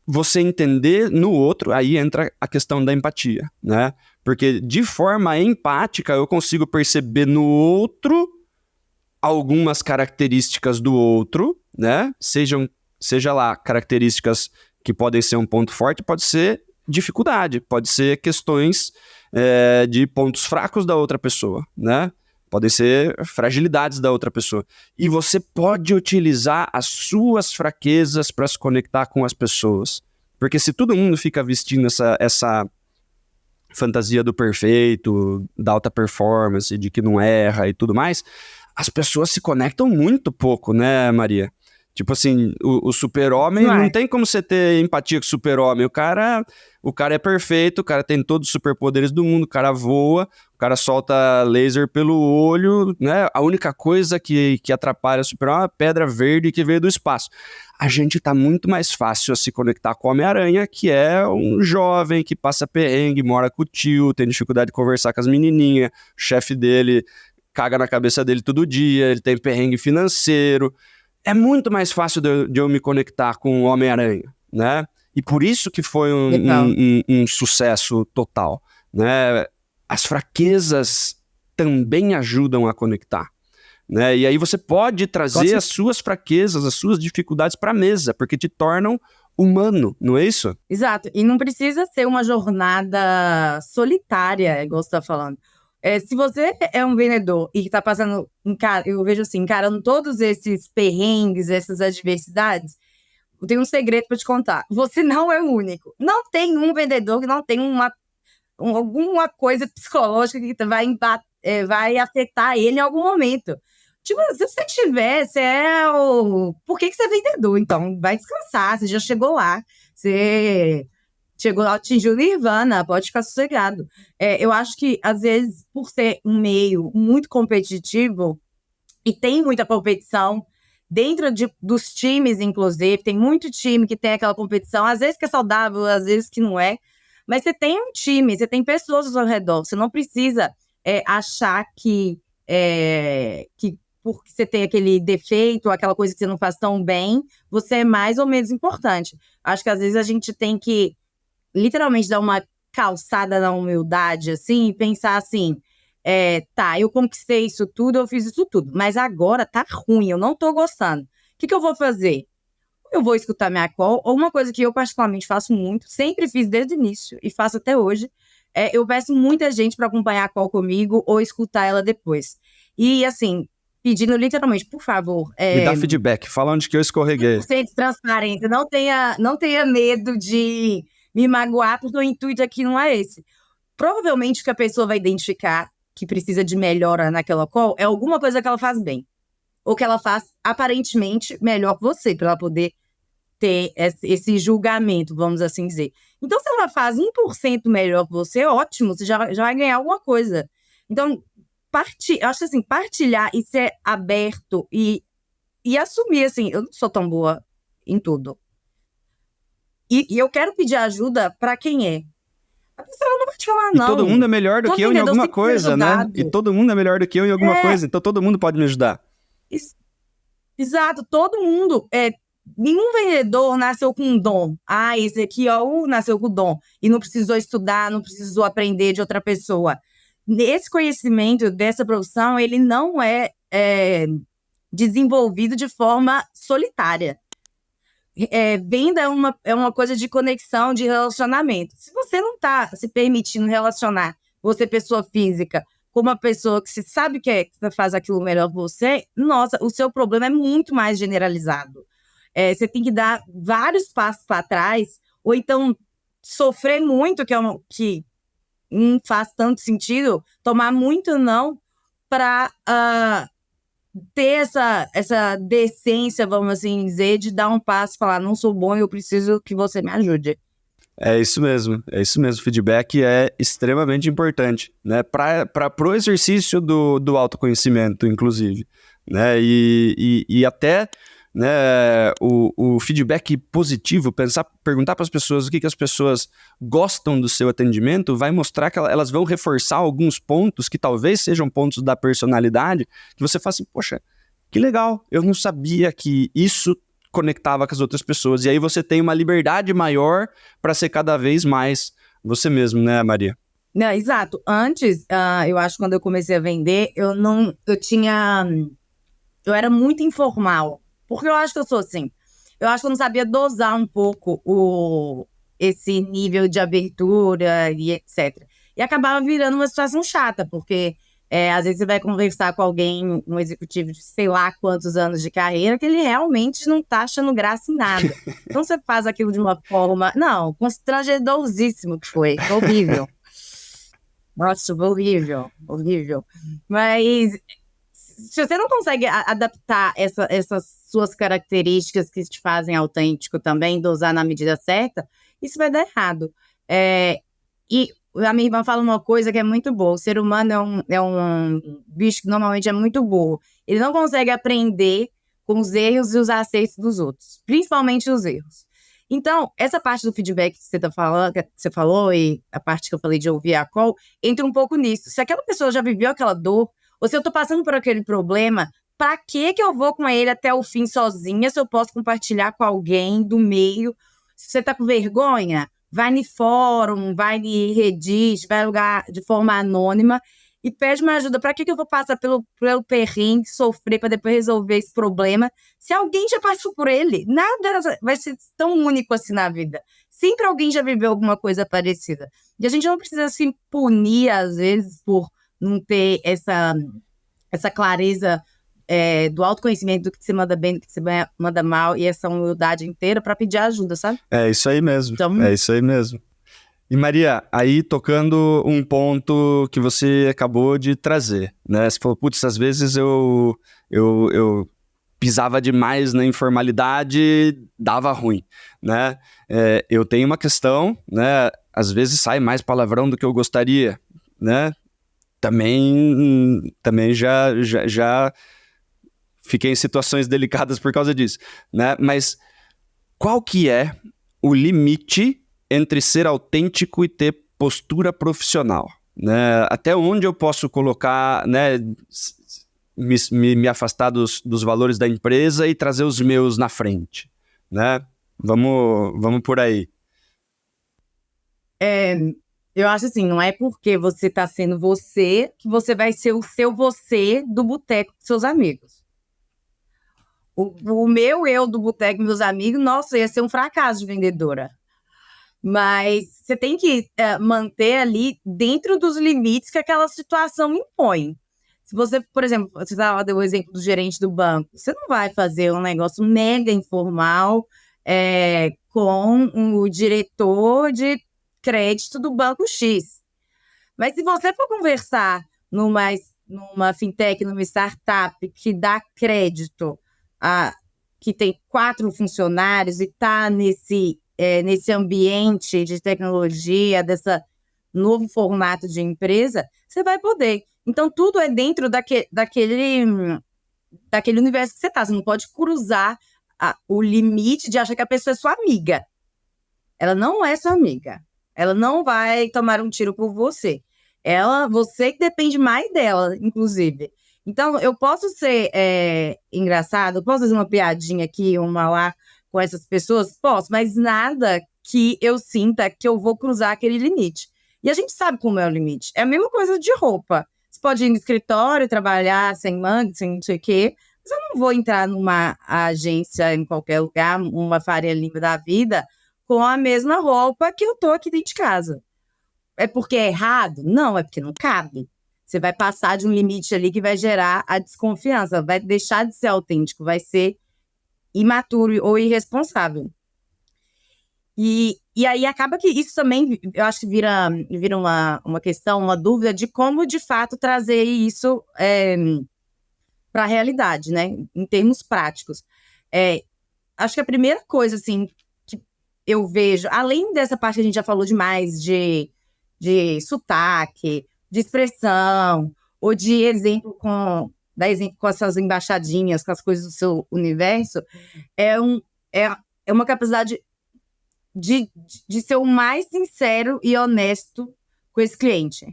Speaker 1: você entender no outro, aí entra a questão da empatia, né? Porque de forma empática eu consigo perceber no outro algumas características do outro, né? Seja lá características que podem ser um ponto forte, pode ser dificuldade, pode ser questões de pontos fracos da outra pessoa, né? Podem ser fragilidades da outra pessoa. E você pode utilizar as suas fraquezas para se conectar com as pessoas. Porque se todo mundo fica vestindo essa fantasia do perfeito, da alta performance, de que não erra e tudo mais, as pessoas se conectam muito pouco, né, Maria? Tipo assim, o super-homem, não tem como você ter empatia com o super-homem. O cara é perfeito, o cara tem todos os superpoderes do mundo, o cara voa, o cara solta laser pelo olho, né? A única coisa que atrapalha o super-homem é a pedra verde que veio do espaço. A gente tá muito mais fácil a se conectar com o Homem-Aranha, que é um jovem que passa perrengue, mora com o tio, tem dificuldade de conversar com as menininhas, o chefe dele caga na cabeça dele todo dia, ele tem perrengue financeiro. É muito mais fácil de eu me conectar com o Homem-Aranha, né? E por isso que foi um sucesso total, né? As fraquezas também ajudam a conectar, né? E aí você pode trazer as suas fraquezas, as suas dificuldades para a mesa, porque te tornam humano, não é isso?
Speaker 2: Exato. E não precisa ser uma jornada solitária, igual você está falando. Se você é um vendedor e está passando, eu vejo assim, encarando todos esses perrengues, essas adversidades, eu tenho um segredo para te contar. Você não é o único. Não tem um vendedor que não tem alguma coisa psicológica que vai afetar ele em algum momento. Tipo, se você tiver, por que você é vendedor? Então, vai descansar, você já chegou lá, você chegou, atingiu o Nirvana, pode ficar sossegado. Eu acho que, às vezes, por ser um meio muito competitivo, e tem muita competição, dentro dos times, inclusive, tem muito time que tem aquela competição, às vezes que é saudável, às vezes que não é, mas você tem um time, você tem pessoas ao seu redor, você não precisa achar que porque você tem aquele defeito, aquela coisa que você não faz tão bem, você é mais ou menos importante. Acho que às vezes a gente tem que literalmente dar uma calçada na humildade, assim, e pensar assim, tá, eu conquistei isso tudo, eu fiz isso tudo, mas agora tá ruim, eu não tô gostando. O que eu vou fazer? Eu vou escutar minha call, ou uma coisa que eu particularmente faço muito, sempre fiz desde o início, e faço até hoje, eu peço muita gente para acompanhar a call comigo, ou escutar ela depois. E, assim, pedindo literalmente, por favor...
Speaker 1: Me dá feedback, fala onde que eu escorreguei.
Speaker 2: 100% de transparência, não tenha medo de me magoar, porque o intuito aqui não é esse. Provavelmente o que a pessoa vai identificar que precisa de melhora naquela call é alguma coisa que ela faz bem. Ou que ela faz aparentemente melhor que você, para ela poder ter esse julgamento, vamos assim dizer. Então, se ela faz 1% melhor que você, ótimo, você já vai ganhar alguma coisa. Então, eu acho assim, partilhar e ser aberto e assumir, assim, eu não sou tão boa em tudo. E eu quero pedir ajuda para quem é. A pessoa não vai te falar, não.
Speaker 1: E todo mundo é melhor do que eu em alguma coisa, né? E todo mundo é melhor do que eu em alguma coisa, então todo mundo pode me ajudar.
Speaker 2: Exato, todo mundo. Nenhum vendedor nasceu com um dom. Esse aqui, nasceu com dom. E não precisou estudar, não precisou aprender de outra pessoa. Esse conhecimento dessa profissão, ele não é desenvolvido de forma solitária. Venda é uma coisa de conexão, de relacionamento. Se você não está se permitindo relacionar, você, pessoa física, com uma pessoa que você sabe que faz aquilo melhor que você, nossa, o seu problema é muito mais generalizado. Você tem que dar vários passos para trás, ou então sofrer muito, que não faz tanto sentido, tomar muito não, para ter essa decência, vamos assim dizer, de dar um passo e falar, não sou bom e eu preciso que você me ajude.
Speaker 1: É isso mesmo. Feedback é extremamente importante, né? Para o exercício do autoconhecimento, inclusive, né? E até, né, o feedback positivo, perguntar para as pessoas o que as pessoas gostam do seu atendimento, vai mostrar que elas vão reforçar alguns pontos que talvez sejam pontos da personalidade, que você fala assim, poxa, que legal, eu não sabia que isso conectava com as outras pessoas. E aí você tem uma liberdade maior para ser cada vez mais você mesmo, né, Maria?
Speaker 2: Não, exato. Antes, eu acho que quando eu comecei a vender, eu era muito informal. Porque eu acho que eu sou assim. Eu acho que eu não sabia dosar um pouco esse nível de abertura e etc. E acabava virando uma situação chata, porque às vezes você vai conversar com alguém, um executivo de sei lá quantos anos de carreira, que ele realmente não tá achando graça em nada. Então você faz aquilo de uma forma... Não, constrangedorzíssimo que foi. Horrível. Nossa, horrível. Mas se você não consegue adaptar essas suas características que te fazem autêntico também, dosar na medida certa, isso vai dar errado. E a minha irmã fala uma coisa que é muito boa. O ser humano é um bicho que normalmente é muito burro. Ele não consegue aprender com os erros e os acertos dos outros, principalmente os erros. Então, essa parte do feedback que você falou, e a parte que eu falei de ouvir a call, entra um pouco nisso. Se aquela pessoa já viveu aquela dor, ou se eu tô passando por aquele problema, pra que eu vou com ele até o fim sozinha, se eu posso compartilhar com alguém do meio? Se você tá com vergonha, vai no fórum, vai no Reddit, vai em lugar de forma anônima e pede uma ajuda. Para que eu vou passar pelo perrengue, sofrer para depois resolver esse problema? Se alguém já passou por ele, nada vai ser tão único assim na vida. Sempre alguém já viveu alguma coisa parecida. E a gente não precisa se punir, às vezes, por não ter essa clareza do autoconhecimento do que você manda bem, do que você manda mal, e essa humildade inteira para pedir ajuda, sabe?
Speaker 1: É isso aí mesmo,
Speaker 2: Então,
Speaker 1: é isso aí mesmo. E Maria, aí tocando um ponto que você acabou de trazer, né? Você falou, putz, às vezes eu pisava demais na informalidade, dava ruim, né? Eu tenho uma questão, né? Às vezes sai mais palavrão do que eu gostaria, né? Também já fiquei em situações delicadas por causa disso, né? Mas qual que é o limite entre ser autêntico e ter postura profissional, né? Até onde eu posso colocar, né, me afastar dos valores da empresa e trazer os meus na frente, né? Vamos por aí.
Speaker 2: Eu acho assim, não é porque você está sendo você que você vai ser o seu você do boteco com seus amigos. O meu eu do boteco com meus amigos, nossa, ia ser um fracasso de vendedora. Mas você tem que manter ali dentro dos limites que aquela situação impõe. Se você, por exemplo, você deu o exemplo do gerente do banco, você não vai fazer um negócio mega informal com o diretor de crédito do banco X. Mas se você for conversar numa fintech, numa startup que dá crédito, que tem 4 funcionários e está nesse ambiente de tecnologia, desse novo formato de empresa, você vai poder. Então, tudo é dentro daquele universo que você está. Você não pode cruzar o limite de achar que a pessoa é sua amiga. Ela não é sua amiga. Ela não vai tomar um tiro por você. Você que depende mais dela, inclusive. Então, eu posso ser engraçado, eu posso fazer uma piadinha aqui, uma lá, com essas pessoas? Posso, mas nada que eu sinta que eu vou cruzar aquele limite. E a gente sabe como é o limite. É a mesma coisa de roupa. Você pode ir no escritório, trabalhar sem manga, sem não sei o quê, mas eu não vou entrar numa agência em qualquer lugar, uma Faria Lima da vida, com a mesma roupa que eu tô aqui dentro de casa. É porque é errado? Não, é porque não cabe. Você vai passar de um limite ali que vai gerar a desconfiança, vai deixar de ser autêntico, vai ser imaturo ou irresponsável. E aí acaba que isso também, eu acho que vira uma questão, uma dúvida de como, de fato, trazer isso para a realidade, né? Em termos práticos. Acho que a primeira coisa, assim, que eu vejo, além dessa parte que a gente já falou demais de sotaque, de expressão, ou de dar exemplo com essas embaixadinhas, com as coisas do seu universo, é uma capacidade de ser o mais sincero e honesto com esse cliente.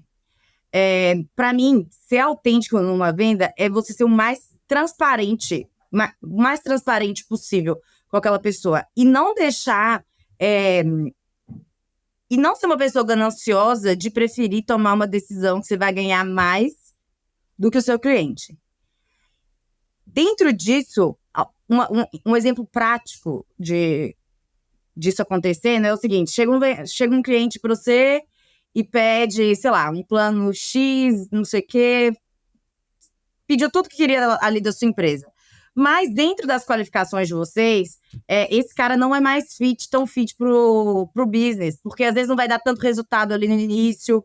Speaker 2: Para mim, ser autêntico numa venda é você ser o mais transparente possível com aquela pessoa. E não deixar... E não ser uma pessoa gananciosa de preferir tomar uma decisão que você vai ganhar mais do que o seu cliente. Dentro disso, um exemplo prático disso acontecendo é o seguinte: chega um cliente para você e pede, sei lá, um plano X, não sei o quê, pediu tudo que queria ali da sua empresa. Mas dentro das qualificações de vocês, esse cara não é mais tão fit pro business, porque às vezes não vai dar tanto resultado ali no início,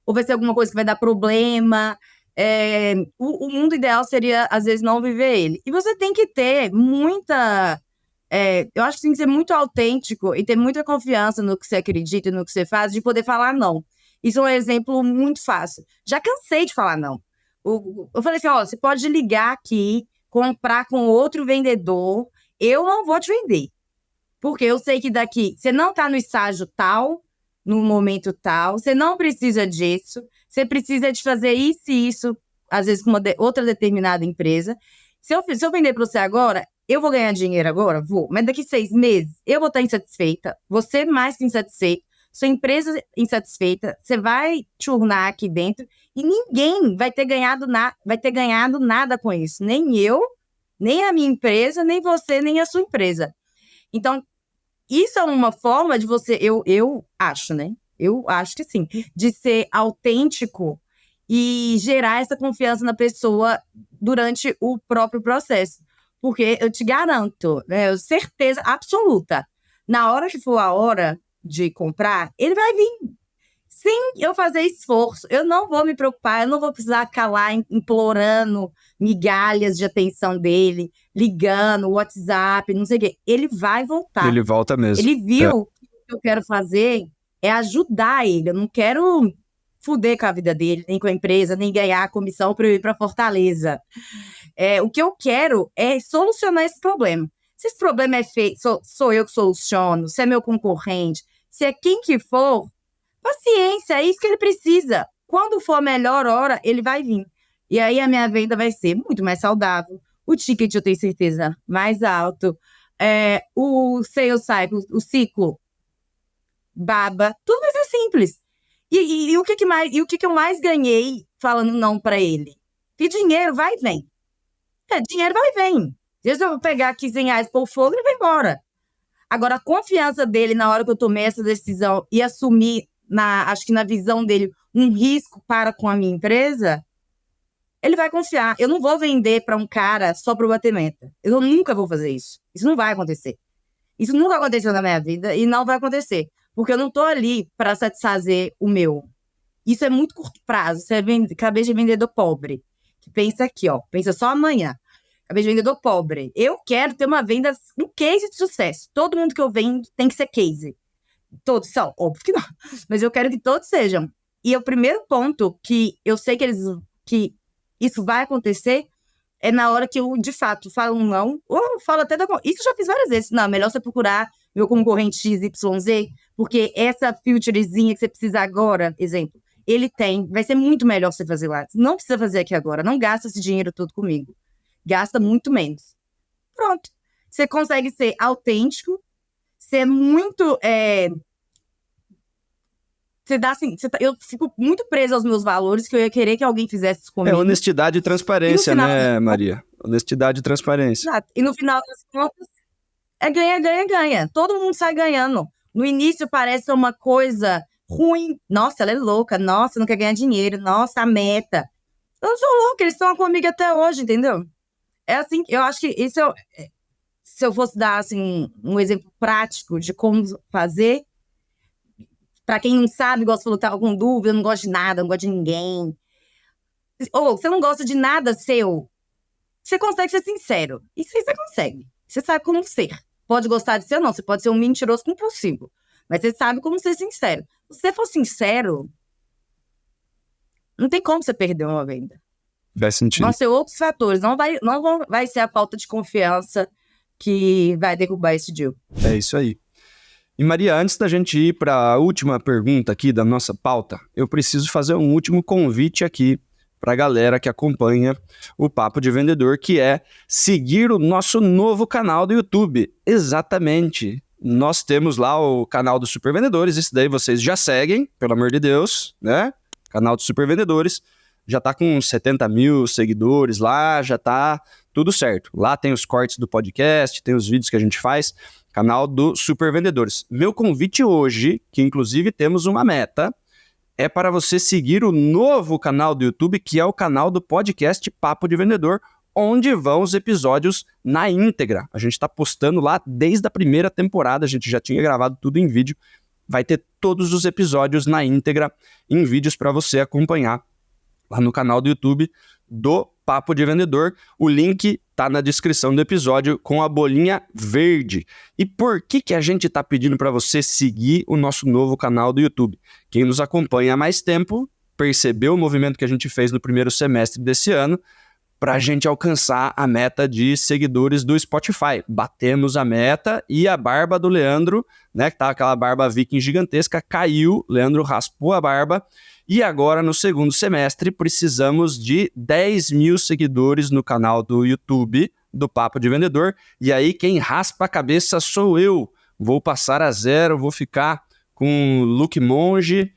Speaker 2: ou vai ser alguma coisa que vai dar problema. O mundo ideal seria, às vezes, não viver ele. E você tem que ter muita... eu acho que tem que ser muito autêntico e ter muita confiança no que você acredita e no que você faz, de poder falar não. Isso é um exemplo muito fácil. Já cansei de falar não. Eu falei assim, você pode ligar aqui, comprar com outro vendedor, eu não vou te vender. Porque eu sei que daqui, você não está no estágio tal, no momento tal, você não precisa disso, você precisa de fazer isso e isso, às vezes com outra determinada empresa. Se eu vender para você agora, eu vou ganhar dinheiro agora? Vou. Mas daqui 6 meses, eu vou estar insatisfeita, você mais que insatisfeito, sua empresa insatisfeita, você vai churnar aqui dentro E ninguém vai ter ganhado nada com isso. Nem eu, nem a minha empresa, nem você, nem a sua empresa. Então, isso é uma forma de você, eu acho, né? Eu acho que sim, de ser autêntico e gerar essa confiança na pessoa durante o próprio processo. Porque eu te garanto, né, certeza absoluta, na hora que for a hora de comprar, ele vai vir. Sem eu fazer esforço, eu não vou me preocupar, eu não vou precisar ficar lá implorando migalhas de atenção dele, ligando, WhatsApp, não sei o quê. Ele vai voltar.
Speaker 1: Ele volta mesmo.
Speaker 2: Ele viu que o que eu quero fazer é ajudar ele. Eu não quero fuder com a vida dele, nem com a empresa, nem ganhar a comissão para eu ir para Fortaleza. O que eu quero é solucionar esse problema. Se esse problema é feito, sou eu que soluciono, se é meu concorrente, se é quem que for, paciência, é isso que ele precisa. Quando for a melhor hora, ele vai vir. E aí a minha venda vai ser muito mais saudável, o ticket eu tenho certeza mais alto, o sales cycle, o ciclo, baba, tudo vai ser simples. E o que eu mais ganhei falando não para ele? Que dinheiro vai e vem. Dinheiro vai e vem. Às vezes eu vou pegar 15 reais por fogo e ele vai embora. Agora, a confiança dele na hora que eu tomei essa decisão e assumir, acho que na visão dele, um risco para com a minha empresa, ele vai confiar. Eu não vou vender para um cara só para bater meta. Eu nunca vou fazer isso. Isso não vai acontecer. Isso nunca aconteceu na minha vida e não vai acontecer. Porque eu não estou ali para satisfazer o meu. Isso é muito curto prazo. Você é cabeça de vendedor pobre. Que pensa aqui, ó. Pensa só amanhã. Cabeça de vendedor pobre. Eu quero ter uma venda, um case de sucesso. Todo mundo que eu vendo tem que ser case. Todos são, óbvio que não. Mas eu quero que todos sejam. E o primeiro ponto que eu sei que isso vai acontecer é na hora que eu, de fato, falo um não, ou falo até isso eu já fiz várias vezes. Não, melhor você procurar meu concorrente XYZ, porque essa filtrezinha que você precisa agora, exemplo, ele tem, vai ser muito melhor você fazer lá. Não precisa fazer aqui agora, não gasta esse dinheiro todo comigo. Gasta muito menos. Pronto. Você consegue ser autêntico, ser muito... Você dá assim, eu fico muito presa aos meus valores, que eu ia querer que alguém fizesse isso comigo.
Speaker 1: Honestidade e transparência, né, Maria? Honestidade e transparência.
Speaker 2: Exato. E no final das contas, ganha, ganha, ganha. Todo mundo sai ganhando. No início parece uma coisa ruim. Nossa, ela é louca. Nossa, não quer ganhar dinheiro. Nossa, a meta. Eu não sou louca, eles estão comigo até hoje, entendeu? É assim, eu acho que isso se eu fosse dar assim, um exemplo prático de como fazer, para quem não sabe, igual você falou, tava com dúvida, não gosta de nada, não gosta de ninguém. Ou você não gosta de nada seu, você consegue ser sincero. Isso aí você consegue. Você sabe como ser. Pode gostar de ser ou não, você pode ser um mentiroso compulsivo. Mas você sabe como ser sincero. Se você for sincero, não tem como você perder uma venda.
Speaker 1: Vai sentir.
Speaker 2: Vão ser outros fatores. Não vai ser a falta de confiança que vai derrubar esse deal.
Speaker 1: É isso aí. E Maria, antes da gente ir para a última pergunta aqui da nossa pauta, eu preciso fazer um último convite aqui para a galera que acompanha o Papo de Vendedor, que é seguir o nosso novo canal do YouTube. Exatamente. Nós temos lá o canal dos Super Vendedores, esse daí vocês já seguem, pelo amor de Deus, né? Canal dos Super Vendedores. Já tá com 70 mil seguidores lá, já tá tudo certo. Lá tem os cortes do podcast, tem os vídeos que a gente faz, canal do Super Vendedores. Meu convite hoje, que inclusive temos uma meta, é para você seguir o novo canal do YouTube, que é o canal do podcast Papo de Vendedor, onde vão os episódios na íntegra. A gente está postando lá desde a primeira temporada, a gente já tinha gravado tudo em vídeo. Vai ter todos os episódios na íntegra, em vídeos para você acompanhar lá no canal do YouTube do Papo de Vendedor. O link tá na descrição do episódio com a bolinha verde. E por que a gente tá pedindo para você seguir o nosso novo canal do YouTube? Quem nos acompanha há mais tempo percebeu o movimento que a gente fez no primeiro semestre desse ano para a gente alcançar a meta de seguidores do Spotify. Batemos a meta e a barba do Leandro, né, que tá aquela barba viking gigantesca, caiu. Leandro raspou a barba. E agora, no segundo semestre, precisamos de 10 mil seguidores no canal do YouTube do Papo de Vendedor. E aí, quem raspa a cabeça sou eu. Vou passar a 0, vou ficar com look monge.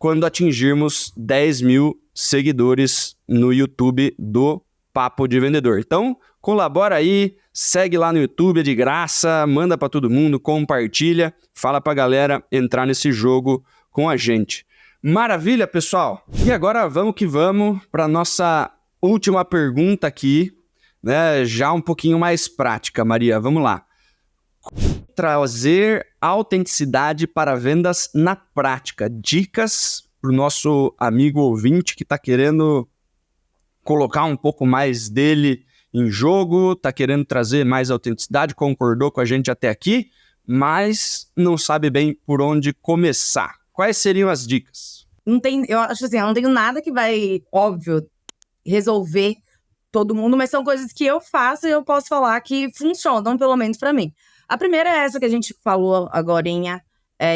Speaker 1: quando atingirmos 10 mil seguidores no YouTube do Papo de Vendedor. Então, colabora aí, segue lá no YouTube, é de graça, manda para todo mundo, compartilha, fala para a galera entrar nesse jogo com a gente. Maravilha, pessoal? E agora vamos que vamos para nossa última pergunta aqui, né? Já um pouquinho mais prática, Maria. Vamos lá. Trazer autenticidade para vendas na prática. Dicas para o nosso amigo ouvinte que está querendo colocar um pouco mais dele em jogo, está querendo trazer mais autenticidade, concordou com a gente até aqui, mas não sabe bem por onde começar. Quais seriam as dicas?
Speaker 2: Eu acho assim, eu não tenho nada que vai, óbvio, resolver todo mundo, mas são coisas que eu faço e eu posso falar que funcionam, pelo menos para mim. A primeira é essa que a gente falou agorinha,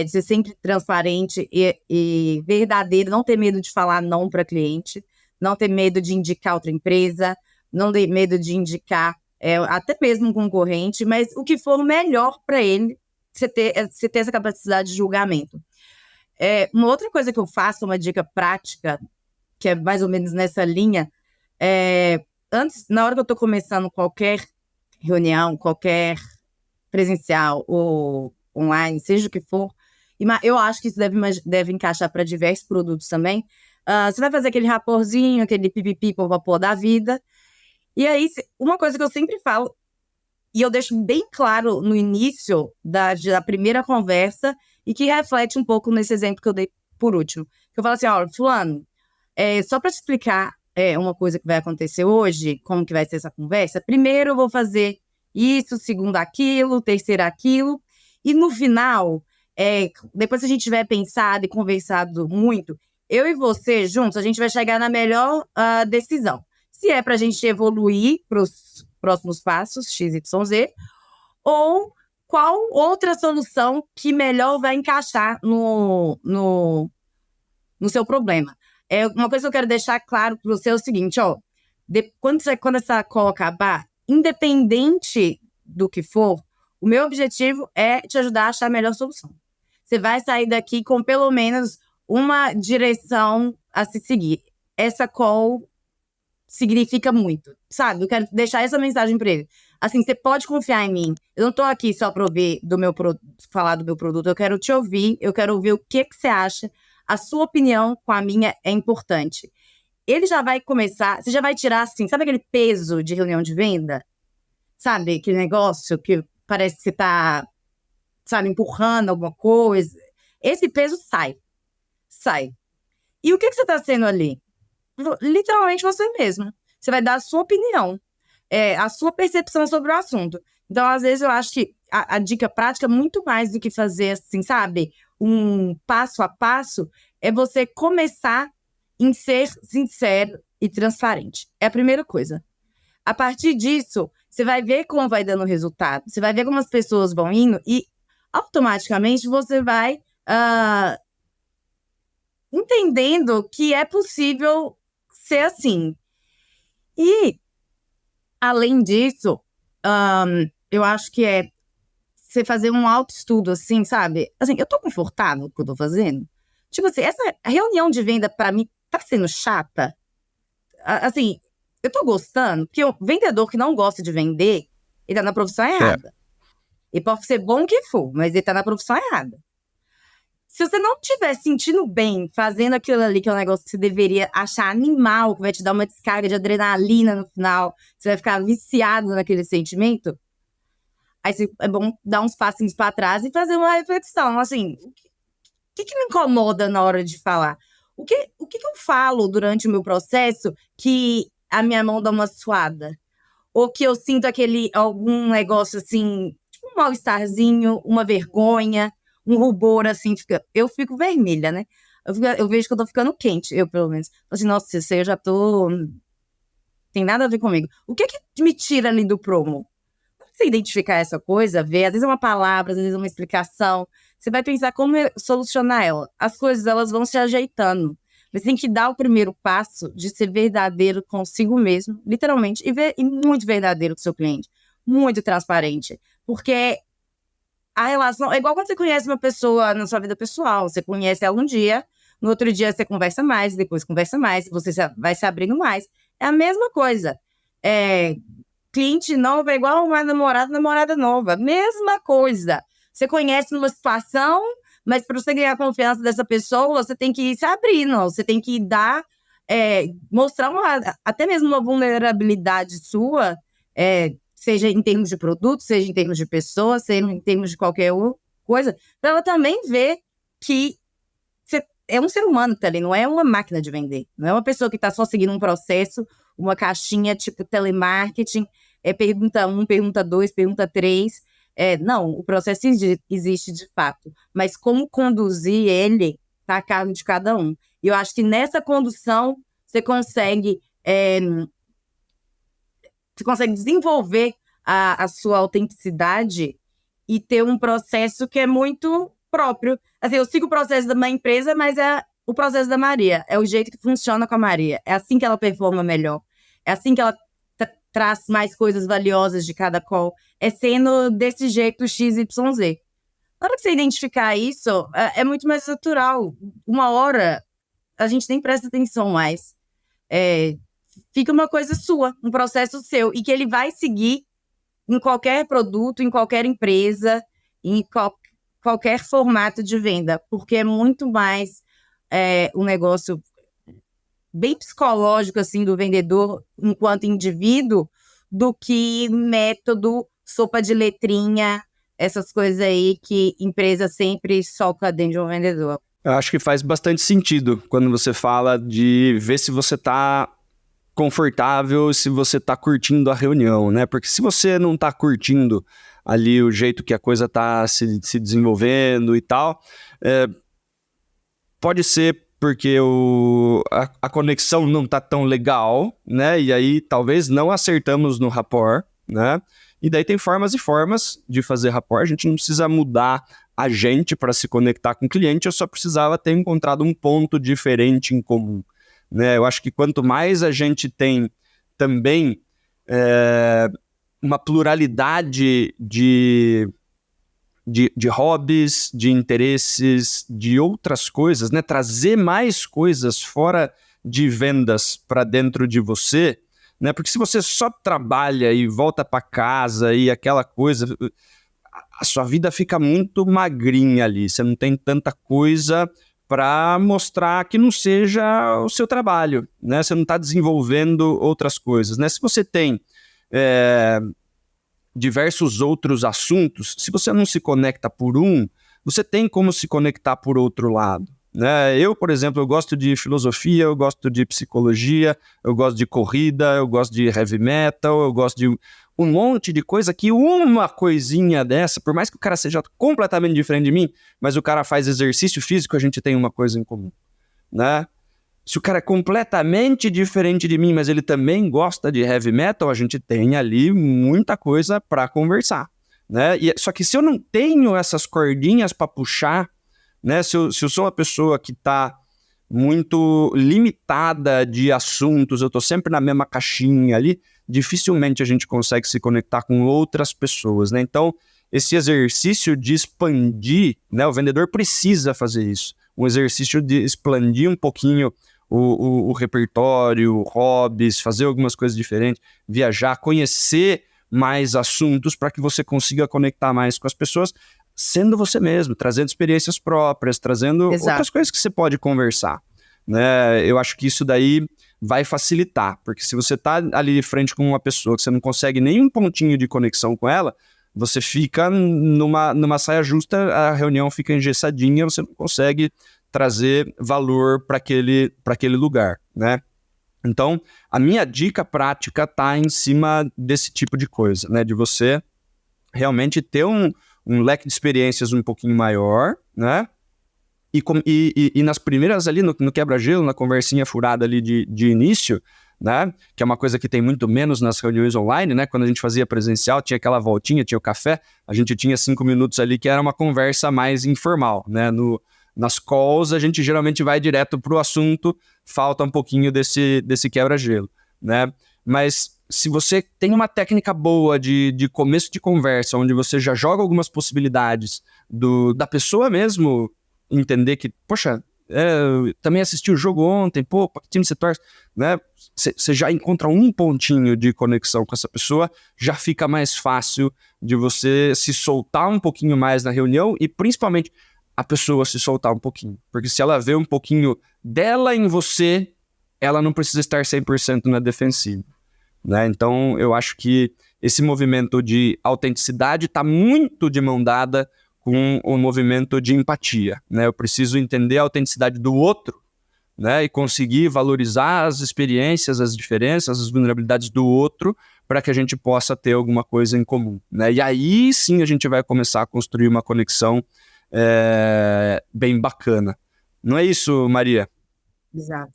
Speaker 2: de ser sempre transparente e verdadeiro, não ter medo de falar não para cliente, não ter medo de indicar outra empresa, não ter medo de indicar até mesmo um concorrente, mas o que for melhor para ele, você ter essa capacidade de julgamento. Uma outra coisa que eu faço, uma dica prática, que é mais ou menos nessa linha, antes, na hora que eu estou começando qualquer reunião, qualquer presencial ou online, seja o que for, eu acho que isso deve encaixar para diversos produtos também. Você vai fazer aquele raporzinho, aquele pipipi, popopó da vida. E aí, uma coisa que eu sempre falo, e eu deixo bem claro no início da primeira conversa, e que reflete um pouco nesse exemplo que eu dei por último. Eu falo assim, ó, fulano, só para te explicar uma coisa que vai acontecer hoje, como que vai ser essa conversa, primeiro eu vou fazer isso, segundo aquilo, terceiro aquilo, e no final, depois que a gente tiver pensado e conversado muito, eu e você juntos, a gente vai chegar na melhor decisão. Se é para a gente evoluir para os próximos passos, XYZ, ou qual outra solução que melhor vai encaixar no seu problema. Uma coisa que eu quero deixar claro para você é o seguinte, ó, quando essa call acabar, independente do que for, o meu objetivo é te ajudar a achar a melhor solução. Você vai sair daqui com pelo menos uma direção a se seguir. Essa call significa muito, sabe? Eu quero deixar essa mensagem para ele. Assim, você pode confiar em mim. Eu não tô aqui só para ouvir falar do meu produto. Eu quero te ouvir, eu quero ouvir o que você acha. A sua opinião com a minha é importante. Ele já vai começar, você já vai tirar assim, sabe aquele peso de reunião de venda? Sabe? Aquele negócio que parece que você tá, sabe, empurrando alguma coisa. Esse peso sai. E o que você tá sendo ali? Literalmente você mesmo. Você vai dar a sua opinião, a sua percepção sobre o assunto. Então, às vezes, eu acho que a dica prática, muito mais do que fazer assim, sabe? Um passo a passo, é você começar em ser sincero e transparente. É a primeira coisa. A partir disso, você vai ver como vai dando resultado. Você vai ver como as pessoas vão indo e, automaticamente, você vai entendendo que é possível ser assim. E, além disso, eu acho que você fazer um autoestudo, assim, sabe? Assim, eu tô confortável com o que eu tô fazendo? Tipo assim, essa reunião de venda, pra mim, tá sendo chata? Assim, eu tô gostando? Porque o vendedor que não gosta de vender, ele tá na profissão errada. E pode ser bom que for, mas ele tá na profissão errada. Se você não estiver sentindo bem fazendo aquilo ali, que é um negócio que você deveria achar animal, que vai te dar uma descarga de adrenalina no final, você vai ficar viciado naquele sentimento, aí é bom dar uns passinhos para trás e fazer uma reflexão. Assim, o que me incomoda na hora de falar? O que eu falo durante o meu processo que a minha mão dá uma suada? Ou que eu sinto algum negócio assim, tipo um mal-estarzinho, uma vergonha, um rubor, assim, eu fico vermelha, né? Eu vejo que eu tô ficando quente, eu pelo menos. Assim, nossa, isso aí eu já tô... Tem nada a ver comigo. O que me tira ali do promo? Quando você identificar essa coisa, ver, às vezes é uma palavra, às vezes é uma explicação, você vai pensar como solucionar ela. As coisas, elas vão se ajeitando. Mas tem que dar o primeiro passo de ser verdadeiro consigo mesmo, literalmente, e muito verdadeiro com o seu cliente. Muito transparente. Porque a relação... É igual quando você conhece uma pessoa na sua vida pessoal. Você conhece ela um dia, no outro dia você conversa mais, depois conversa mais, você vai se abrindo mais. É a mesma coisa. Cliente novo é igual uma namorada nova. Mesma coisa. Você conhece numa situação, mas para você ganhar a confiança dessa pessoa, você tem que ir se abrindo, você tem que dar, mostrar até mesmo uma vulnerabilidade sua, seja em termos de produto, seja em termos de pessoa, seja em termos de qualquer coisa, para ela também ver que você é um ser humano que está ali, não é uma máquina de vender, não é uma pessoa que está só seguindo um processo, uma caixinha tipo telemarketing, pergunta 1, pergunta 2, pergunta 3. Não, o processo existe de fato, mas como conduzir ele está a cargo de cada um. E eu acho que nessa condução você consegue desenvolver a sua autenticidade e ter um processo que é muito próprio. Assim, eu sigo o processo da minha empresa, mas é o processo da Maria. É o jeito que funciona com a Maria. É assim que ela performa melhor. É assim que ela traz mais coisas valiosas de cada call. É sendo desse jeito XYZ. Na hora que você identificar isso, é muito mais natural. Uma hora, a gente nem presta atenção mais. Fica uma coisa sua, um processo seu, e que ele vai seguir em qualquer produto, em qualquer empresa, em qualquer formato de venda, porque é muito mais um negócio bem psicológico assim, do vendedor enquanto indivíduo, do que método, sopa de letrinha, essas coisas aí que empresa sempre soca dentro de um vendedor.
Speaker 1: Eu acho que faz bastante sentido quando você fala de ver se você está confortável, se você está curtindo a reunião, né? Porque se você não está curtindo ali o jeito que a coisa está se desenvolvendo e tal, pode ser porque a conexão não está tão legal, né? E aí talvez não acertamos no rapport, né? E daí tem formas e formas de fazer rapport. A gente não precisa mudar a gente para se conectar com o cliente, eu só precisava ter encontrado um ponto diferente em comum, né? Eu acho que quanto mais a gente tem também uma pluralidade de hobbies, de interesses, de outras coisas, né? Trazer mais coisas fora de vendas para dentro de você, né? Porque se você só trabalha e volta para casa e aquela coisa, a sua vida fica muito magrinha ali. Você não tem tanta coisa para mostrar que não seja o seu trabalho, né? Você não está desenvolvendo outras coisas, né? Se você tem diversos outros assuntos, se você não se conecta por um, você tem como se conectar por outro lado, né? Eu, por exemplo, eu gosto de filosofia, eu gosto de psicologia, eu gosto de corrida, eu gosto de heavy metal, eu gosto de um monte de coisa que uma coisinha dessa, por mais que o cara seja completamente diferente de mim, mas o cara faz exercício físico, a gente tem uma coisa em comum, né? Se o cara é completamente diferente de mim, mas ele também gosta de heavy metal, a gente tem ali muita coisa para conversar, né? Só que se eu não tenho essas cordinhas para puxar, né? Se eu sou uma pessoa que está muito limitada de assuntos, eu estou sempre na mesma caixinha ali, dificilmente a gente consegue se conectar com outras pessoas, né? Então, esse exercício de expandir, né? O vendedor precisa fazer isso. Um exercício de expandir um pouquinho o repertório, hobbies, fazer algumas coisas diferentes, viajar, conhecer mais assuntos para que você consiga conectar mais com as pessoas, sendo você mesmo, trazendo experiências próprias, trazendo outras coisas que você pode conversar, né? Eu acho que isso daí vai facilitar, porque se você está ali de frente com uma pessoa que você não consegue nenhum pontinho de conexão com ela, você fica numa saia justa, a reunião fica engessadinha, você não consegue trazer valor para aquele lugar, né? Então, a minha dica prática está em cima desse tipo de coisa, né? De você realmente ter um leque de experiências um pouquinho maior, né? E nas primeiras ali, no quebra-gelo, na conversinha furada ali de início, né? Que é uma coisa que tem muito menos nas reuniões online, né? Quando a gente fazia presencial, tinha aquela voltinha, tinha o café, a gente tinha 5 minutos ali que era uma conversa mais informal, né? Nas calls, a gente geralmente vai direto para o assunto, falta um pouquinho desse quebra-gelo, né? Mas se você tem uma técnica boa de começo de conversa, onde você já joga algumas possibilidades da pessoa mesmo entender que, poxa, também assisti o jogo ontem, pô, pra que time você torce? Né? Você já encontra um pontinho de conexão com essa pessoa, já fica mais fácil de você se soltar um pouquinho mais na reunião e principalmente a pessoa se soltar um pouquinho. Porque se ela vê um pouquinho dela em você, ela não precisa estar 100% na defensiva. Né? Então, eu acho que esse movimento de autenticidade está muito de mão dada com o movimento de empatia. Né? Eu preciso entender a autenticidade do outro, né? E conseguir valorizar as experiências, as diferenças, as vulnerabilidades do outro para que a gente possa ter alguma coisa em comum. Né? E aí sim a gente vai começar a construir uma conexão bem bacana. Não é isso, Maria?
Speaker 2: Exato.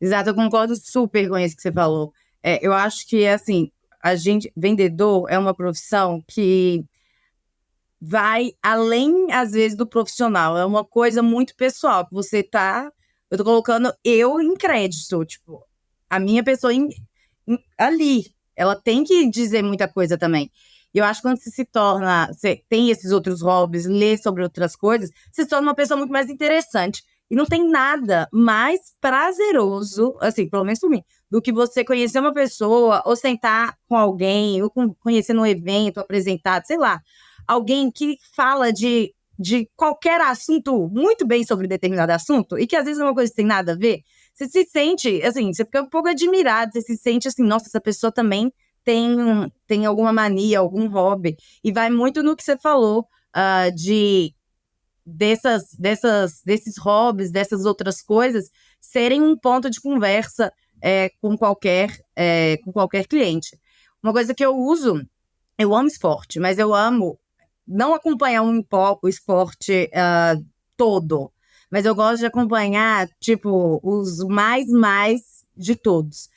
Speaker 2: Exato, eu concordo super com isso que você falou. Eu acho que, assim, vendedor é uma profissão que vai além, às vezes, do profissional. É uma coisa muito pessoal, que eu tô colocando eu em crédito, tipo, a minha pessoa ali. Ela tem que dizer muita coisa também. E eu acho que quando você tem esses outros hobbies, lê sobre outras coisas, você se torna uma pessoa muito mais interessante. E não tem nada mais prazeroso, assim, pelo menos por mim, do que você conhecer uma pessoa, ou sentar com alguém, ou conhecer num evento, apresentado, sei lá, alguém que fala de qualquer assunto muito bem sobre determinado assunto, e que às vezes é uma coisa que tem nada a ver, você se sente, assim, você fica um pouco admirado, você se sente assim, nossa, essa pessoa também tem alguma mania, algum hobby, e vai muito no que você falou, desses hobbies, dessas outras coisas, serem um ponto de conversa com qualquer cliente. Uma coisa que eu amo esporte, mas eu amo não acompanhar o esporte todo, mas eu gosto de acompanhar, tipo, os mais de todos.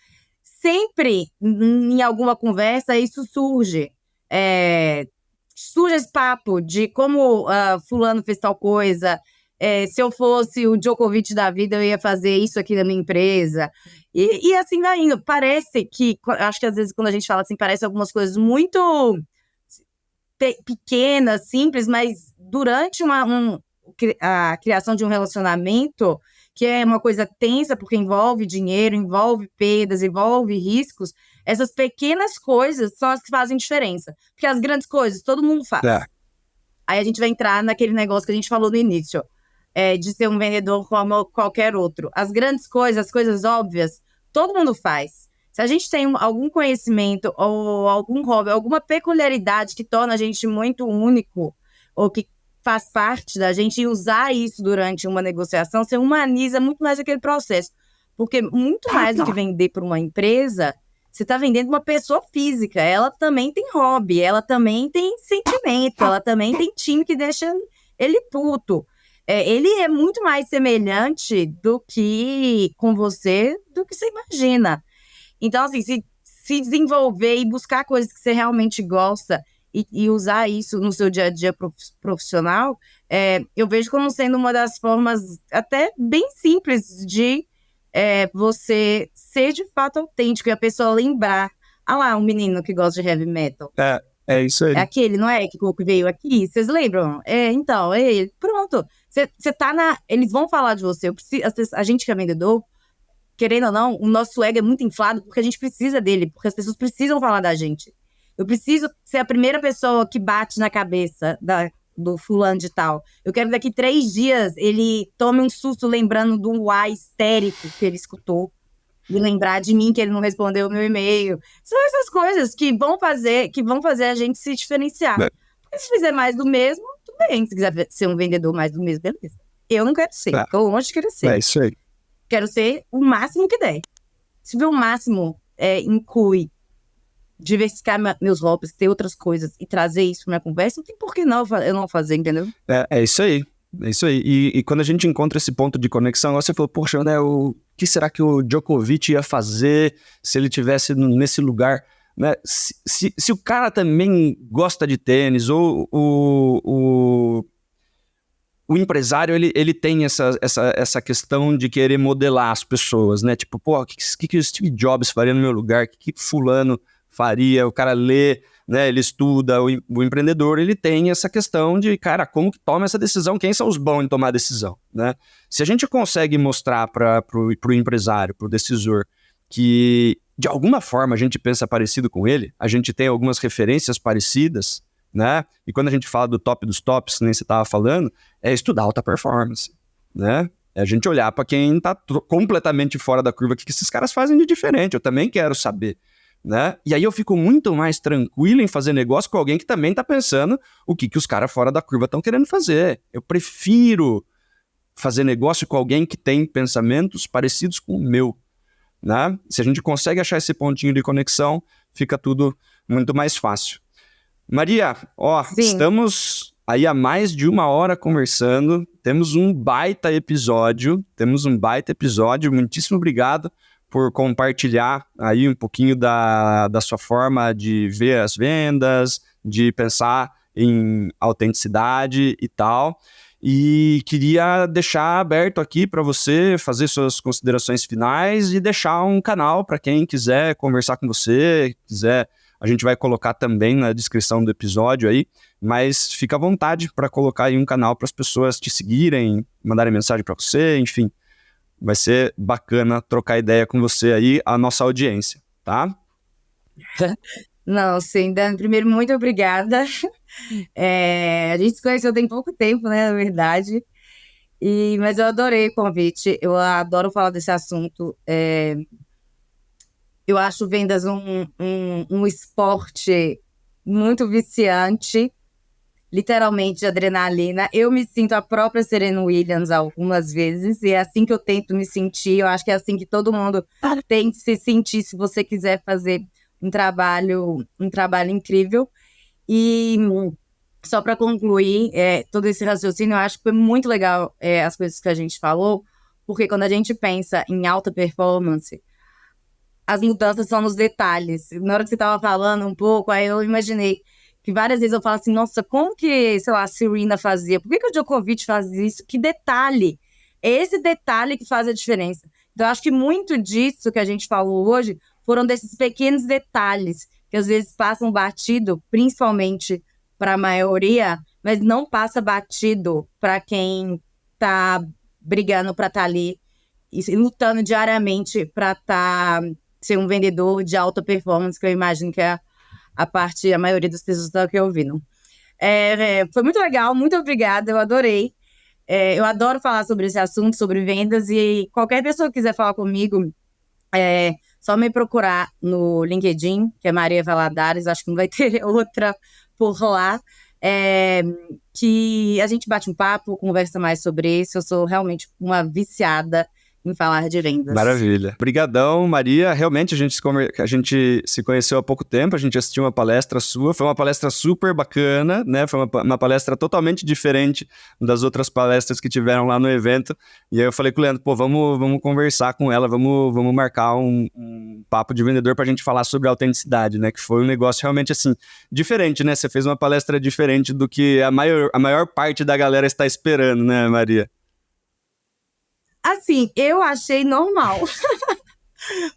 Speaker 2: Sempre, em alguma conversa, isso surge. Surge esse papo de como fulano fez tal coisa, se eu fosse o Djokovic da vida, eu ia fazer isso aqui na minha empresa. E assim vai indo. Parece que, acho que às vezes quando a gente fala assim, parece algumas coisas muito pequenas, simples, mas durante a criação de um relacionamento, que é uma coisa tensa, porque envolve dinheiro, envolve perdas, envolve riscos, essas pequenas coisas são as que fazem diferença. Porque as grandes coisas, todo mundo faz. Aí a gente vai entrar naquele negócio que a gente falou no início, de ser um vendedor como qualquer outro. As grandes coisas, as coisas óbvias, todo mundo faz. Se a gente tem algum conhecimento ou algum hobby, alguma peculiaridade que torna a gente muito único, ou que faz parte da gente, e usar isso durante uma negociação, você humaniza muito mais aquele processo. Porque muito mais do que vender para uma empresa, você está vendendo uma pessoa física. Ela também tem hobby, ela também tem sentimento, ela também tem time que deixa ele puto. Ele é muito mais semelhante do que com você, do que você imagina. Então, assim, se desenvolver e buscar coisas que você realmente gosta e usar isso no seu dia a dia profissional, eu vejo como sendo uma das formas até bem simples de você ser de fato autêntico e a pessoa lembrar. Ah lá, um menino que gosta de heavy metal.
Speaker 1: É isso aí.
Speaker 2: É aquele, não é? Que veio aqui, vocês lembram? Então, é ele. Pronto. Você tá Eles vão falar de você. A gente que é vendedor, querendo ou não, o nosso ego é muito inflado porque a gente precisa dele, porque as pessoas precisam falar da gente. Eu preciso ser a primeira pessoa que bate na cabeça do fulano de tal. Eu quero que daqui 3 dias ele tome um susto lembrando do uai histérico que ele escutou. E lembrar de mim que ele não respondeu o meu e-mail. São essas coisas que vão fazer a gente se diferenciar. Porque se fizer mais do mesmo, tudo bem. Se quiser ser um vendedor mais do mesmo, beleza. Eu não quero ser. Tô longe de querer ser.
Speaker 1: É isso aí.
Speaker 2: Quero ser o máximo que der. Se o máximo inclui diversificar meus hobbies, ter outras coisas e trazer isso para minha conversa, não tem por que não eu não fazer, entendeu?
Speaker 1: É isso aí. É isso aí. E quando a gente encontra esse ponto de conexão, você falou, poxa, né, o que será que o Djokovic ia fazer se ele tivesse nesse lugar? Né? Se o cara também gosta de tênis, ou o empresário, ele tem essa questão de querer modelar as pessoas, né? Tipo, pô, o que o Steve Jobs faria no meu lugar? O que fulano faria? O cara lê, né, ele estuda, o empreendedor, ele tem essa questão de, cara, como que toma essa decisão? Quem são os bons em tomar decisão, né? Se a gente consegue mostrar para o empresário, para o decisor, que de alguma forma a gente pensa parecido com ele, a gente tem algumas referências parecidas, né? E quando a gente fala do top dos tops, que nem você estava falando, é estudar alta performance, né? É a gente olhar para quem está completamente fora da curva, o que esses caras fazem de diferente, eu também quero saber, né? E aí eu fico muito mais tranquilo em fazer negócio com alguém que também está pensando o que os caras fora da curva estão querendo fazer. Eu prefiro fazer negócio com alguém que tem pensamentos parecidos com o meu, né? Se a gente consegue achar esse pontinho de conexão, fica tudo muito mais fácil. Maria, ó,
Speaker 2: Sim.
Speaker 1: estamos aí há mais de 1 hora conversando, temos um baita episódio, muitíssimo obrigado por compartilhar aí um pouquinho da sua forma de ver as vendas, de pensar em autenticidade e tal. E queria deixar aberto aqui para você fazer suas considerações finais e deixar um canal para quem quiser conversar com você, quiser, a gente vai colocar também na descrição do episódio aí, mas fica à vontade para colocar aí um canal para as pessoas te seguirem, mandarem mensagem para você, enfim. Vai ser bacana trocar ideia com você aí, a nossa audiência, tá?
Speaker 2: Não, sim, Dan, primeiro, muito obrigada. A gente se conheceu tem pouco tempo, né, na verdade. Mas eu adorei o convite, eu adoro falar desse assunto. Eu acho vendas um esporte muito viciante, literalmente de adrenalina. Eu me sinto a própria Serena Williams algumas vezes, e é assim que eu tento me sentir. Eu acho que é assim que todo mundo tem que se sentir se você quiser fazer um trabalho incrível. E só para concluir todo esse raciocínio, eu acho que foi muito legal as coisas que a gente falou, porque quando a gente pensa em alta performance, as mudanças são nos detalhes. Na hora que você estava falando um pouco, aí eu imaginei que várias vezes eu falo assim, nossa, como que, sei lá, a Serena fazia? Por que o Djokovic faz isso? Que detalhe! É esse detalhe que faz a diferença. Então, eu acho que muito disso que a gente falou hoje foram desses pequenos detalhes que às vezes passam batido, principalmente para a maioria, mas não passa batido para quem está brigando para estar ali e lutando diariamente para ser um vendedor de alta performance, que eu imagino que é a maioria das pessoas estão aqui ouvindo. Foi muito legal, muito obrigada, eu adorei. Eu adoro falar sobre esse assunto, sobre vendas, e qualquer pessoa que quiser falar comigo, só me procurar no LinkedIn, que é Maria Valadares, acho que não vai ter outra por lá, que a gente bate um papo, conversa mais sobre isso. Eu sou realmente uma viciada em falar de vendas.
Speaker 1: Maravilha. Obrigadão, Maria. Realmente, a gente se conheceu há pouco tempo, a gente assistiu uma palestra sua, foi uma palestra super bacana, né? Foi uma palestra totalmente diferente das outras palestras que tiveram lá no evento. E aí eu falei com o Leandro, pô, vamos conversar com ela, vamos marcar um papo de vendedor pra gente falar sobre autenticidade, né? Que foi um negócio realmente, assim, diferente, né? Você fez uma palestra diferente do que a maior parte da galera está esperando, né, Maria?
Speaker 2: Assim, eu achei normal.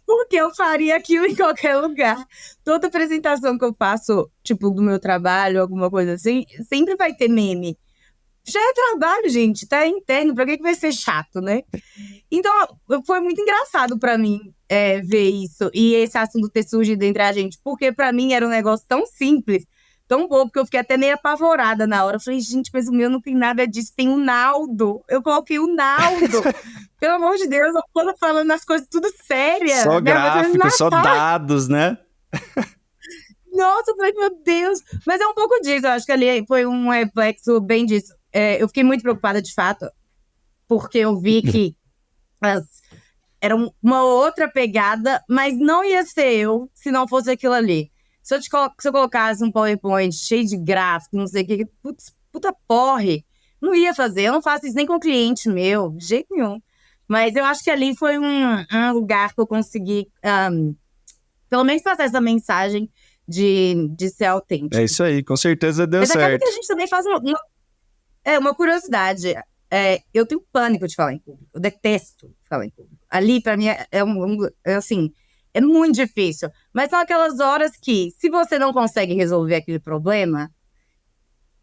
Speaker 2: Porque eu faria aquilo em qualquer lugar. Toda apresentação que eu faço, tipo, do meu trabalho, alguma coisa assim, sempre vai ter meme. Já é trabalho, gente, tá interno, pra que vai ser chato, né? Então, foi muito engraçado pra mim ver isso. E esse assunto ter surgido entre a gente, porque pra mim era um negócio tão simples, tão bobo, que eu fiquei até meio apavorada na hora. Eu falei, gente, mas o meu não tem nada disso, tem o Naldo. Eu coloquei o Naldo. Pelo amor de Deus, eu tô falando as coisas tudo sérias.
Speaker 1: Só gráfico, só dados, né?
Speaker 2: Nossa, eu falei, meu Deus. Mas é um pouco disso, eu acho que ali foi um reflexo bem disso. Eu fiquei muito preocupada, de fato, porque eu vi que era uma outra pegada, mas não ia ser eu se não fosse aquilo ali. Se eu colocasse um PowerPoint cheio de gráfico, não sei o que, puta porre, não ia fazer. Eu não faço isso nem com cliente meu, de jeito nenhum. Mas eu acho que ali foi um lugar que eu consegui, pelo menos, passar essa mensagem de ser autêntico.
Speaker 1: É isso aí, com certeza deu certo. Mas acaba
Speaker 2: que a gente também faz uma curiosidade. Eu tenho pânico de falar em público. Eu detesto falar em público. Ali, pra mim, assim, É muito difícil. Mas são aquelas horas que, se você não consegue resolver aquele problema,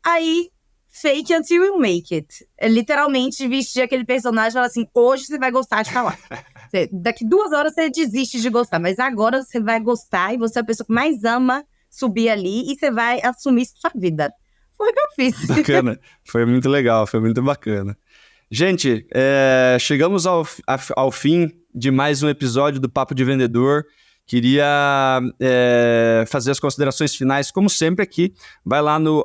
Speaker 2: aí, fake until you make it. É literalmente vestir aquele personagem e falar assim, hoje você vai gostar de falar. Daqui 2 horas você desiste de gostar, mas agora você vai gostar e você é a pessoa que mais ama subir ali e você vai assumir sua vida. Foi o que eu fiz.
Speaker 1: Bacana, foi muito legal, foi muito bacana. Gente, chegamos ao fim de mais um episódio do Papo de Vendedor. Queria fazer as considerações finais, como sempre aqui. Vai lá no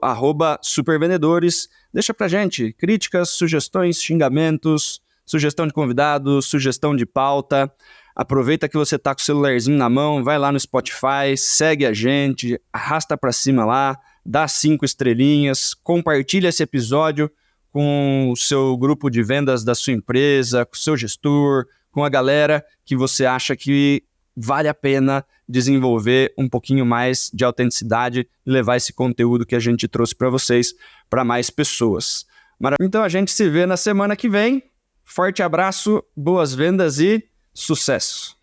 Speaker 1: @supervendedores, deixa pra gente críticas, sugestões, xingamentos, sugestão de convidados, sugestão de pauta. Aproveita que você tá com o celularzinho na mão, vai lá no Spotify, segue a gente, arrasta pra cima lá, dá 5 estrelinhas, compartilha esse episódio com o seu grupo de vendas da sua empresa, com o seu gestor, com a galera que você acha que vale a pena desenvolver um pouquinho mais de autenticidade e levar esse conteúdo que a gente trouxe para vocês para mais pessoas. Então a gente se vê na semana que vem. Forte abraço, boas vendas e sucesso!